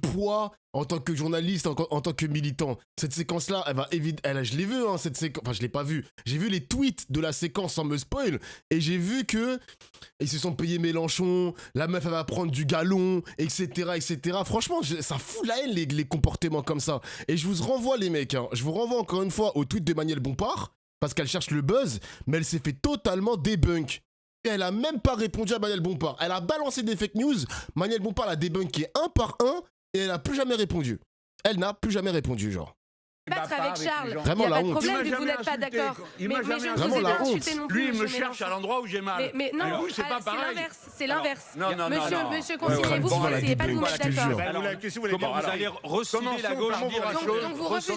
C: poids en tant que journaliste, en tant que militant. Cette séquence-là, elle va évidemment... Je l'ai vu, hein, cette séquence... Enfin, je l'ai pas vue. J'ai vu les tweets de la séquence sans me spoil, et j'ai vu que ils se sont payés Mélenchon, la meuf, elle va prendre du galon, etc., etc. Franchement, ça fout la haine, les comportements comme ça. Et je vous renvoie, les mecs, hein, je vous renvoie encore une fois au tweet de Manuel Bompard, parce qu'elle cherche le buzz, mais elle s'est fait totalement débunk. Et elle a même pas répondu à Manuel Bompard. Elle a balancé des fake news. Manuel Bompard l'a débunké un par un et elle a plus jamais répondu. Elle n'a plus jamais répondu, genre.
G: Débattre
B: pas
G: avec
B: avec
G: Charles.
B: les gens.
G: Il n'y a
C: Vraiment,
G: pas
C: la
G: de
C: honte.
G: problème
B: Il
G: vu
B: m'a
G: que vous n'êtes pas
B: jamais
G: d'accord.
B: insulté. Il
G: Mais
B: m'a
G: je
B: jamais
G: ne vous ai
C: Vraiment, la
G: pas insulté
C: honte.
G: non plus.
B: Lui, il me
G: monsieur
B: cherche à
G: Mélenchon.
B: l'endroit où j'ai mal.
G: Mais non,
B: Alors, c'est pas
G: c'est
B: pareil.
G: l'inverse. C'est l'inverse.
B: Non.
G: Monsieur, conciliez-vous,
C: bon,
G: vous
C: la
G: n'essayez pas de vous
C: débunk,
G: mettre
C: je te
G: d'accord.
C: jure.
D: Bah,
A: Alors,
D: qu'est-ce que vous voulez
A: comment
D: dire
A: vous allez ressouder la gauche
B: Commençons par vous
G: Donc vous refusez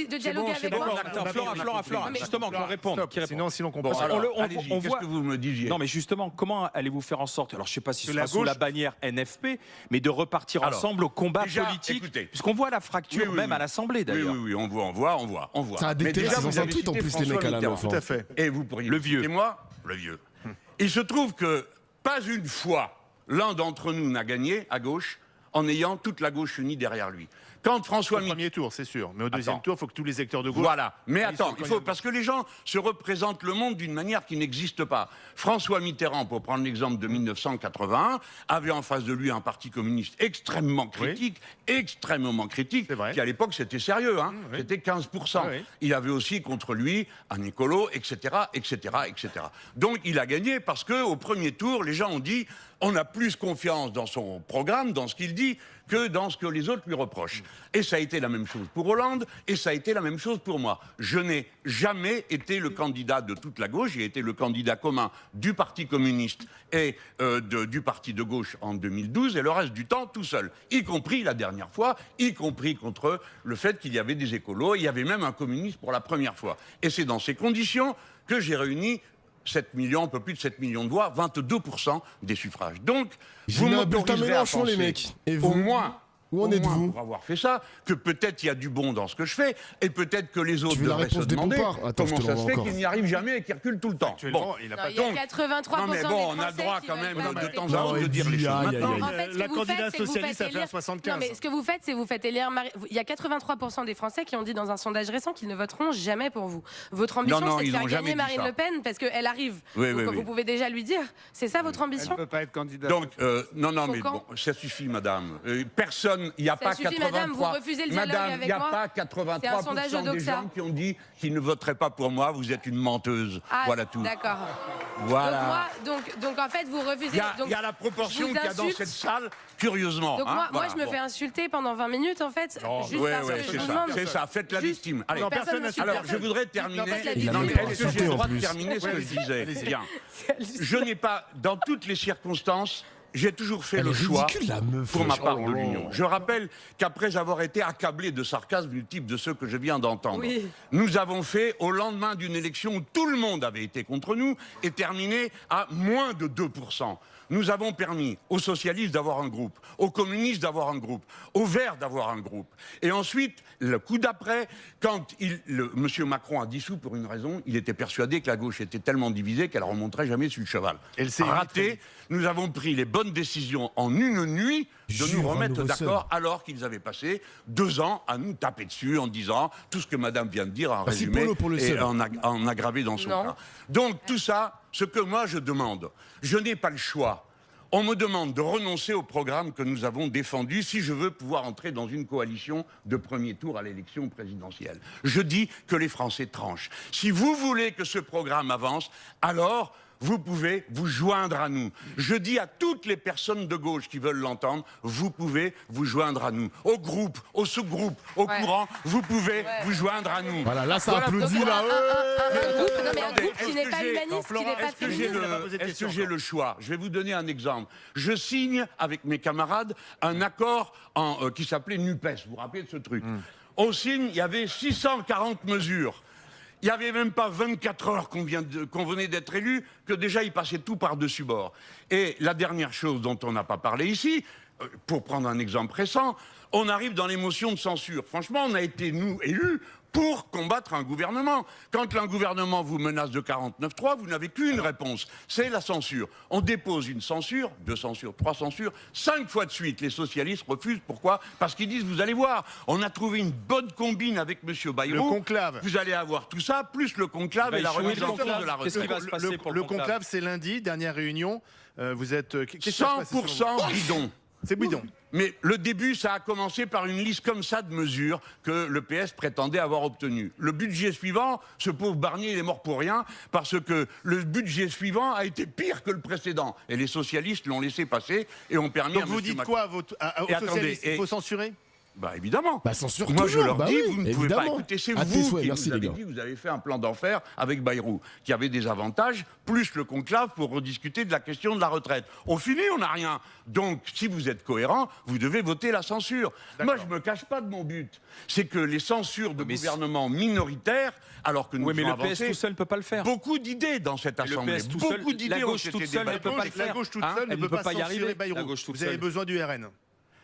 G: de dialoguer avec
A: Bon,
G: moi.
A: attends, Flora, justement, qu'on réponde. qui répond.
D: Sinon, on
B: Bon,
D: comprend.
B: alors,
A: on
B: allez-y,
A: voit-
B: qu'est-ce que vous me disiez?
A: Non, mais justement, comment allez-vous faire en sorte, alors je sais pas si ce
D: Que
A: sera
D: la
A: sous
D: gauche-
A: la bannière NFP, mais de repartir
B: Alors,
A: ensemble au combat
B: déjà,
A: politique,
B: écoutez.
A: puisqu'on voit la fracture
B: Oui,
A: même
B: oui.
A: à l'Assemblée
B: Oui,
A: d'ailleurs.
B: oui, on voit.
C: Ça a
B: Mais
C: déterré
B: déjà,
C: ses
B: vous
C: anciens
B: avez
C: tweets en
B: cité
C: plus, les mecs, à la
B: François
C: meuf.
D: Tout
C: hein.
D: à fait.
B: Et vous pourriez
A: Le vieux.
B: citer moi, le vieux. Il se trouve que pas une fois l'un d'entre nous n'a gagné à gauche en ayant toute la gauche unie derrière lui. Quand François
D: Au premier tour, c'est sûr. Mais au deuxième tour, il faut que tous les électeurs de gauche...
B: Voilà. Mais
D: ils
B: attends,
D: soient
B: parce que les gens se représentent le monde d'une manière qui n'existe pas. François Mitterrand, pour prendre l'exemple de 1981, avait en face de lui un parti communiste extrêmement critique, qui à l'époque c'était sérieux, hein, c'était 15%. Il avait aussi contre lui un écolo, etc., etc., etc. Donc il a gagné parce qu'au premier tour, les gens ont dit on a plus confiance dans son programme, dans ce qu'il dit, que dans ce que les autres lui reprochent. Et ça a été la même chose pour Hollande, et ça a été la même chose pour moi. Je n'ai jamais été le candidat de toute la gauche, j'ai été le candidat commun du Parti communiste et du Parti de gauche en 2012, et le reste du temps tout seul, y compris la dernière fois, y compris contre le fait qu'il y avait des écolos, il y avait même un communiste pour la première fois. Et c'est dans ces conditions que j'ai réuni 7 millions, un peu plus de 7 millions de voix, 22% des suffrages. Donc, vous m'autoriserez à penser,
C: les mecs. Et vous,
B: au moins,
C: où en êtes-vous
B: pour avoir fait ça, que peut-être il y a du bon dans ce que je fais, et peut-être que les autres devraient se demander comment ça se fait qu'il n'y arrive jamais et qu'il recule tout le temps.
D: Bon, il
G: y a 83%
B: non mais bon, on a le droit quand même de temps en temps de dire les choses.
D: La candidate socialiste a fait un 75.
G: Non, mais ce que vous faites, c'est vous faites élire Il y a 83% des Français qui ont dit dans un sondage récent qu'ils ne voteront jamais pour vous. Votre ambition, c'est de faire gagner Marine Le Pen parce qu'elle arrive. Vous pouvez déjà lui dire. C'est ça votre ambition?
E: Elle ne peut pas être candidate.
B: Donc, non, mais bon, ça suffit, madame. Personne. Il n'y a pas 83%.
G: Madame, vous refusez le dialogue avec moi.
B: Il n'y a pas 83% des gens qui ont dit qu'ils ne voteraient pas pour moi. Vous êtes une menteuse.
G: Ah,
B: voilà tout.
G: D'accord.
B: Voilà.
G: Donc en fait, vous refusez.
B: Il y a la proportion qu'il y a dans cette salle, curieusement.
G: Donc moi, je me fais insulter pendant 20 minutes, en fait. Juste parce que je vous demande.
B: C'est ça. Faites la victime. Allez.
G: Alors,
B: je voudrais terminer.
C: Non, mais
B: est-ce que j'ai le droit de terminer ce que je disais? Bien. Je n'ai pas, dans toutes les circonstances, j'ai toujours fait le choix pour ma part de l'Union. Je rappelle qu'après avoir été accablé de sarcasme du type de ceux que je viens d'entendre, nous avons fait, au lendemain d'une élection où tout le monde avait été contre nous, et terminé à moins de 2%. Nous avons permis aux socialistes d'avoir un groupe, aux communistes d'avoir un groupe, aux Verts d'avoir un groupe. Et ensuite, le coup d'après, quand M. Macron a dissous pour une raison, il était persuadé que la gauche était tellement divisée qu'elle ne remonterait jamais sur le cheval. Elle s'est ratée. Nous avons pris les bonnes décisions en une nuit de nous remettre d'accord alors qu'ils avaient passé 2 ans à nous taper dessus en disant tout ce que madame vient de dire en résumé et en aggravé dans son cas. Donc tout ça, ce que moi je demande, je n'ai pas le choix. On me demande de renoncer au programme que nous avons défendu si je veux pouvoir entrer dans une coalition de premier tour à l'élection présidentielle. Je dis que les Français tranchent. Si vous voulez que ce programme avance, alors vous pouvez vous joindre à nous. Je dis à toutes les personnes de gauche qui veulent l'entendre, vous pouvez vous joindre à nous. Au groupe, au sous-groupe, au courant, vous pouvez vous joindre à nous.
C: Voilà, là ça applaudit là.
G: Un groupe qui n'est pas humaniste, qui n'est pas féministe.
B: Est-ce que j'ai le choix? Je vais vous donner un exemple. Je signe avec mes camarades un accord qui s'appelait NUPES. Vous vous rappelez de ce truc? On signe, il y avait 640 mesures. Il n'y avait même pas 24 heures qu'on venait d'être élu, que déjà il passait tout par-dessus bord. Et la dernière chose dont on n'a pas parlé ici, pour prendre un exemple récent, on arrive dans les motions de censure. Franchement, on a été, nous, élus pour combattre un gouvernement. Quand un gouvernement vous menace de 49.3, vous n'avez qu'une réponse, c'est la censure. On dépose une censure, 2 censures, 3 censures, 5 fois de suite. Les socialistes refusent. Pourquoi? Parce qu'ils disent, vous allez voir, on a trouvé une bonne combine avec M. Bayrou.
D: Le conclave.
B: Vous allez avoir tout ça, plus le conclave et la remise en cause de la retraite.
A: Qu'est-ce qui va se passer pour le
D: conclave, c'est lundi, dernière réunion. Vous êtes...
B: 100% bidon.
D: C'est bidon.
B: Mais le début, ça a commencé par une liste comme ça de mesures que le PS prétendait avoir obtenues. Le budget suivant, ce pauvre Barnier, il est mort pour rien, parce que le budget suivant a été pire que le précédent. Et les socialistes l'ont laissé passer et ont permis à M. Macron...
D: Donc vous dites quoi aux socialistes? Il faut censurer?
B: Bah évidemment.
C: Bah censure
B: moi
C: toujours,
B: je leur dis, vous ne pouvez pas écouter, c'est vous qui
C: nous avez
B: dit, vous avez fait un plan d'enfer avec Bayrou, qui avait des avantages, plus le conclave pour rediscuter de la question de la retraite. Au fini, on n'a rien. Donc, si vous êtes cohérent, vous devez voter la censure. Moi, je me cache pas de mon but. C'est que les censures de gouvernements minoritaires, alors que nous
A: mais le PS tout seul ne peut pas le faire.
B: Beaucoup d'idées dans cette assemblée. Beaucoup d'idées.
A: La gauche toute seule ne peut pas le faire.
D: La gauche toute seule ne peut pas censurer Bayrou. Vous avez besoin du RN.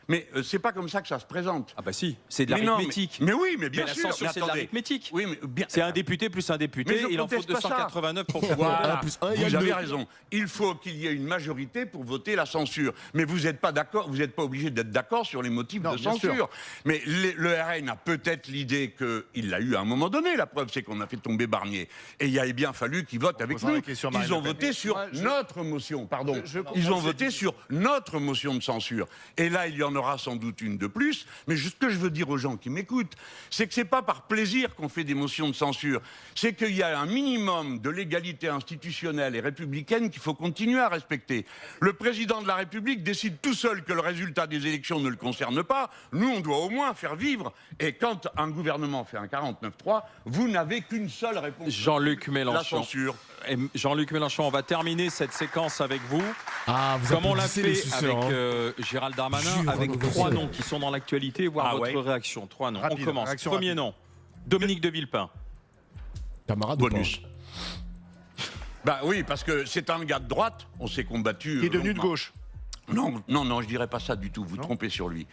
B: Mais c'est pas comme ça que ça se présente.
A: Ah bah si, c'est de
B: Mais non,
A: l'arithmétique.
B: mais oui, mais bien
A: la
B: sûr.
A: censure,
B: mais
A: c'est de
B: attendez.
A: l'arithmétique.
B: Oui, mais bien.
A: C'est un député plus un député,
B: Mais je
A: il en faut
B: conteste pas ça.
A: 289 pour faire
B: Voilà.
C: plus un égale
B: Vous avez
C: deux.
B: raison. Il faut qu'il y ait une majorité pour voter la censure. Mais vous n'êtes pas d'accord, vous n'êtes pas obligé d'être d'accord sur les motifs
D: Non,
B: de
D: bien sûr.
B: censure. Mais le RN a peut-être l'idée qu'il l'a eu à un moment donné. La preuve, c'est qu'on a fait tomber Barnier. Et il a bien fallu qu'ils votent avec
D: posera
B: nous.
D: la question à Marine
B: Ils ont
D: Le Pen.
B: voté sur
E: Moi,
B: notre motion. Pardon.
E: je comprends
B: Ils ont
E: ce que
B: voté
E: dit.
B: sur notre motion de censure. Et là, il y en aura sans doute une de plus. Mais ce que je veux dire aux gens qui m'écoutent, c'est que c'est pas par plaisir qu'on fait des motions de censure. C'est qu'il y a un minimum de légalité institutionnelle et républicaine qu'il faut continuer à respecter. Le président de la République décide tout seul que le résultat des élections ne le concerne pas. Nous, on doit au moins faire vivre. Et quand un gouvernement fait un 49-3, vous n'avez qu'une seule réponse.
A: Jean-Luc
B: La
A: Mélenchon.
B: censure.
A: Et Jean-Luc Mélenchon, on va terminer cette séquence avec vous.
C: Ah, vous
A: Comme on l'a
C: applaudissez
A: fait
C: les suceurs,
A: avec
C: hein.
A: Gérald Darmanin,
C: Jure,
A: avec
C: Renaud
A: 3
C: Gauzet.
A: noms qui sont dans l'actualité, voir
B: Ah
A: votre
B: ouais.
A: réaction. 3 noms.
D: Rapide,
A: On commence.
D: réaction
A: Premier
D: rapide.
A: nom, Dominique de Villepin.
C: Camarade ou pas?
B: Bonus. Bah oui, parce que c'est un gars de droite, on s'est combattu.
D: Qui est devenu de
B: longuement.
D: gauche.
B: Non, je dirais pas ça du tout, vous trompez sur lui.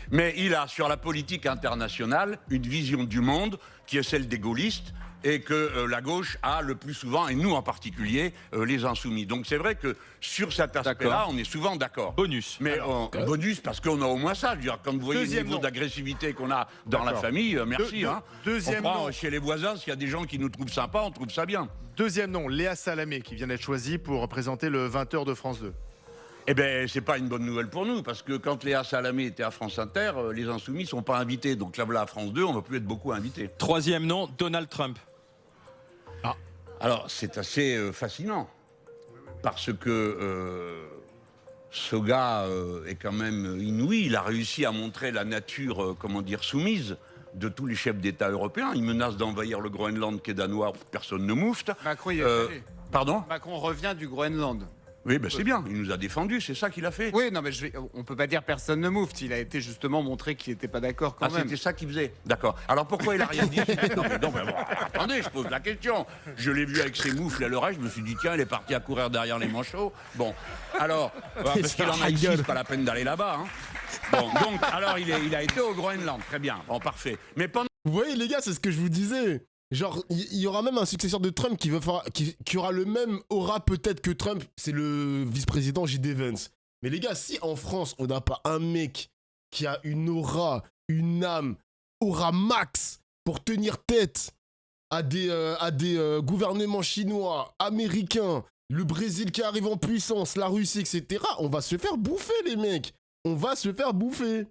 B: Mais il a, sur la politique internationale, une vision du monde qui est celle des gaullistes et que la gauche a le plus souvent, et nous en particulier, les insoumis. Donc c'est vrai que sur cet aspect-là,
A: D'accord.
B: on est souvent d'accord.
A: Bonus.
B: Mais bonus parce qu'on a au moins ça. Je veux dire, quand vous voyez
D: Deuxième
B: le niveau
D: nom.
B: d'agressivité qu'on a dans la
D: D'accord.
B: famille, merci.
D: Deuxième
B: on prend
D: nom.
B: chez les voisins, s'il y a des gens qui nous trouvent sympas, on trouve ça bien.
D: Deuxième nom, Léa Salamé, qui vient d'être choisie pour présenter le 20h de France 2.
B: Eh bien, c'est pas une bonne nouvelle pour nous, parce que quand Léa Salamé était à France Inter, les Insoumis sont pas invités. Donc là, voilà, à France 2, on va plus être beaucoup invités.
A: Troisième nom, Donald Trump.
B: Alors, c'est assez fascinant, parce que ce gars est quand même inouï. Il a réussi à montrer la nature, comment dire, soumise de tous les chefs d'État européens. Il menace d'envahir le Groenland qui est danois, personne ne moufte.
E: Macron y est allé.
B: Pardon?
E: Macron revient du Groenland.
B: Oui, ben c'est bien, il nous a défendus, c'est ça qu'il a fait.
E: Oui, non, mais on peut pas dire personne ne moufte. Il a été justement montré qu'il n'était pas d'accord quand même.
B: C'était ça qu'il faisait. D'accord. Alors pourquoi il a rien dit? Non, mais bon, attendez, je pose la question. Je l'ai vu avec ses moufles à l'oreille, je me suis dit, tiens, il est parti à courir derrière les manchots. Bon, alors, parce qu'il en a ici, c'est pas la peine d'aller là-bas. Hein. Bon, donc, alors il a été au Groenland, très bien, bon, parfait. Mais pendant...
C: Vous voyez, les gars, c'est ce que je vous disais. Genre, il y aura même un successeur de Trump qui aura le même aura peut-être que Trump, c'est le vice-président J.D. Vance. Mais les gars, si en France, on n'a pas un mec qui a une aura, une âme, aura max pour tenir tête à des gouvernements chinois, américains, le Brésil qui arrive en puissance, la Russie, etc., on va se faire bouffer, les mecs. On va se faire bouffer.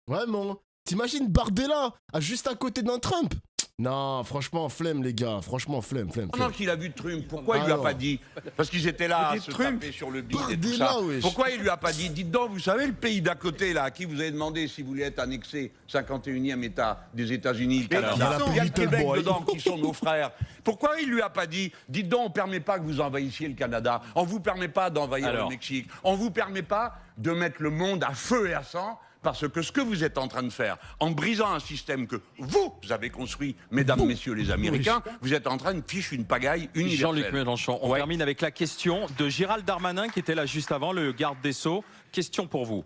C: Vraiment. T'imagines Bardella, juste à côté d'un Trump? Non, franchement, flemme, les gars. Franchement, flemme.
B: Pendant qu'il a vu Trump, pourquoi il lui a
C: Alors.
B: pas dit? Parce qu'ils étaient là à
E: Vous
B: se
E: dites Trump?
B: taper sur le bide et tout
C: Bardella,
B: ça.
C: wesh.
B: Pourquoi il lui a pas dit? Dites donc, vous savez, le pays d'à côté, là, à qui vous avez demandé si vous voulez être annexé, 51e État des États-Unis, le Canada.
C: Canada.
B: Il y a le
C: Little
B: Québec
C: boy.
B: dedans, qui sont nos frères. Pourquoi il lui a pas dit? Dites donc, on permet pas que vous envahissiez le Canada. On vous permet pas d'envahir le
A: Alors.
B: Mexique. On vous permet pas de mettre le monde à feu et à sang. Parce que ce que vous êtes en train de faire, en brisant un système que vous avez construit, mesdames, messieurs les Américains, vous êtes en train de ficher une pagaille universelle.
A: Jean-Luc Mélenchon. On termine avec la question de Gérald Darmanin qui était là juste avant, le garde des Sceaux. Question pour vous.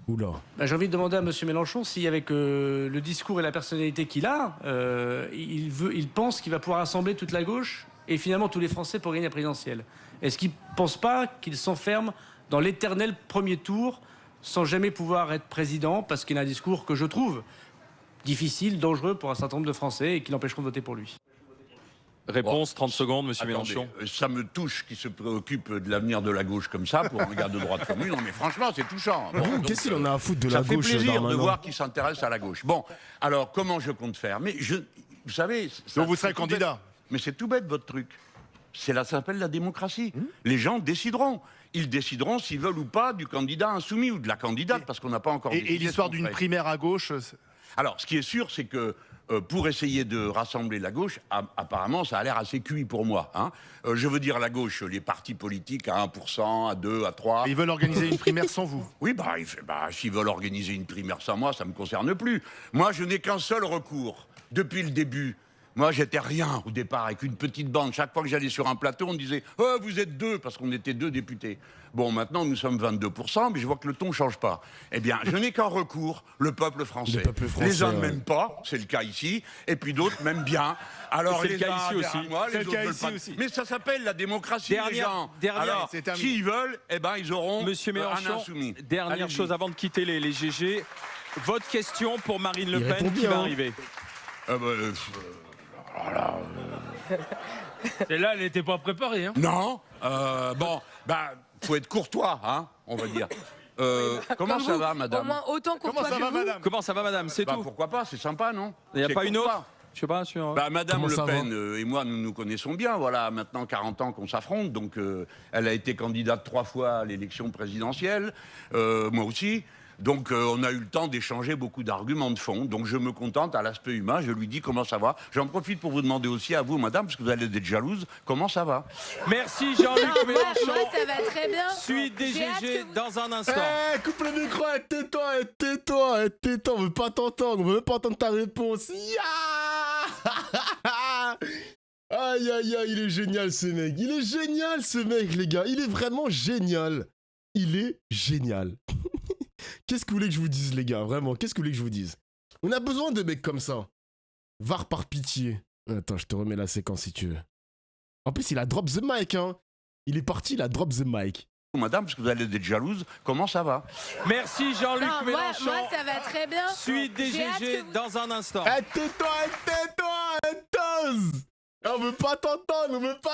C: Oula.
H: Bah, j'ai envie de demander à M. Mélenchon si, avec le discours et la personnalité qu'il a, il pense qu'il va pouvoir rassembler toute la gauche et finalement tous les Français pour gagner la présidentielle. Est-ce qu'il ne pense pas qu'il s'enferme dans l'éternel premier tour sans jamais pouvoir être président parce qu'il a un discours que je trouve difficile, dangereux pour un certain nombre de Français et qui l'empêcheront de voter pour lui?
A: Réponse, 30 secondes, monsieur
B: Attendez,
A: Mélenchon.
B: ça me touche qu'il se préoccupe de l'avenir de la gauche comme ça, pour un gars de droite comme lui. Non, mais franchement, c'est touchant. Bon, donc,
C: Qu'est-ce qu'il en a à foutre de la
B: ça fait
C: gauche,
B: plaisir de
C: Darmanin?
B: voir qu'il s'intéresse à la gauche. Bon, alors, comment je compte faire? Mais vous savez...
D: Donc vous serez
B: c'est tout
D: candidat.
B: bête. Mais c'est tout bête, votre truc. Ça s'appelle la démocratie. Les gens décideront. Ils décideront s'ils veulent ou pas du candidat insoumis ou de la candidate, parce qu'on n'a pas encore décidé
D: Et l'histoire
B: ce qu'on
D: d'une
B: ferait.
D: primaire à gauche,
B: Alors, ce qui est sûr, c'est que pour essayer de rassembler la gauche, apparemment, ça a l'air assez cuit pour moi. Hein. Je veux dire la gauche, les partis politiques à 1%, à 2, à 3.
D: ils veulent organiser une primaire sans vous.
B: Oui, s'ils veulent organiser une primaire sans moi, ça ne me concerne plus. Moi, je n'ai qu'un seul recours depuis le début. Moi, j'étais rien au départ, avec une petite bande. Chaque fois que j'allais sur un plateau, on disait « Oh, vous êtes 2 », parce qu'on était 2 députés. Bon, maintenant, nous sommes 22%, mais je vois que le ton ne change pas. Eh bien, je n'ai qu'un recours, le peuple français. Les uns ne m'aiment pas, c'est le cas ici, et puis d'autres m'aiment bien. Alors,
A: c'est le cas ici aussi.
B: Moi, les autres veulent pas. Mais ça s'appelle la démocratie, les gens. Alors, s'ils veulent, eh ben, ils auront
A: Monsieur Mélenchon,
B: un insoumis.
A: Dernière chose avant de quitter les GG. Votre question pour Marine Le Pen qui va arriver.
F: Celle-là, elle n'était pas préparée. Hein.
B: Non. Bon, faut être courtois, hein, on va dire. Comment ça va, madame?
G: Au moins autant courtois
D: Comment ça va, madame?
A: Comment ça va, madame? C'est tout.
B: Pourquoi pas, c'est sympa, non?
A: Il n'y a
B: C'est
A: pas une
B: courtois.
A: autre? Je sais pas, sur...
B: Madame
C: Comment
B: Le
C: ça
B: Pen et moi, nous nous connaissons bien. Voilà, maintenant 40 ans qu'on s'affronte. Donc, elle a été candidate 3 fois à l'élection présidentielle. Moi aussi. Donc, on a eu le temps d'échanger beaucoup d'arguments de fond. Donc, je me contente à l'aspect humain. Je lui dis comment ça va. J'en profite pour vous demander aussi à vous, madame, parce que vous allez être jalouse, comment ça va?
A: Merci Jean-Luc Mélenchon.
G: Moi, ça va très bien.
A: Suite des
G: J'ai hâte
A: GG
G: que vous-
A: dans un instant.
C: Coupe le micro, tais-toi, on veut pas t'entendre, on veut pas entendre ta réponse. Aïe, aïe, aïe, il est génial ce mec, les gars, il est vraiment génial. Il est génial. Qu'est-ce que vous voulez que je vous dise, les gars, vraiment, qu'est-ce que vous voulez que je vous dise? On a besoin de mecs comme ça. Var par pitié. Attends, je te remets la séquence si tu veux. En plus, il a drop the mic, hein. Il est parti, il a drop the mic.
B: Madame, parce que vous allez être jalouse, comment ça va?
A: Merci Jean-Luc
G: Non,
A: Mélenchon.
G: moi, ça va très bien.
A: Suite des
G: J'ai hâte
A: GG
G: que vous-
A: dans un instant.
C: Tais-toi, tais-toi. On veut pas t'entendre, on veut pas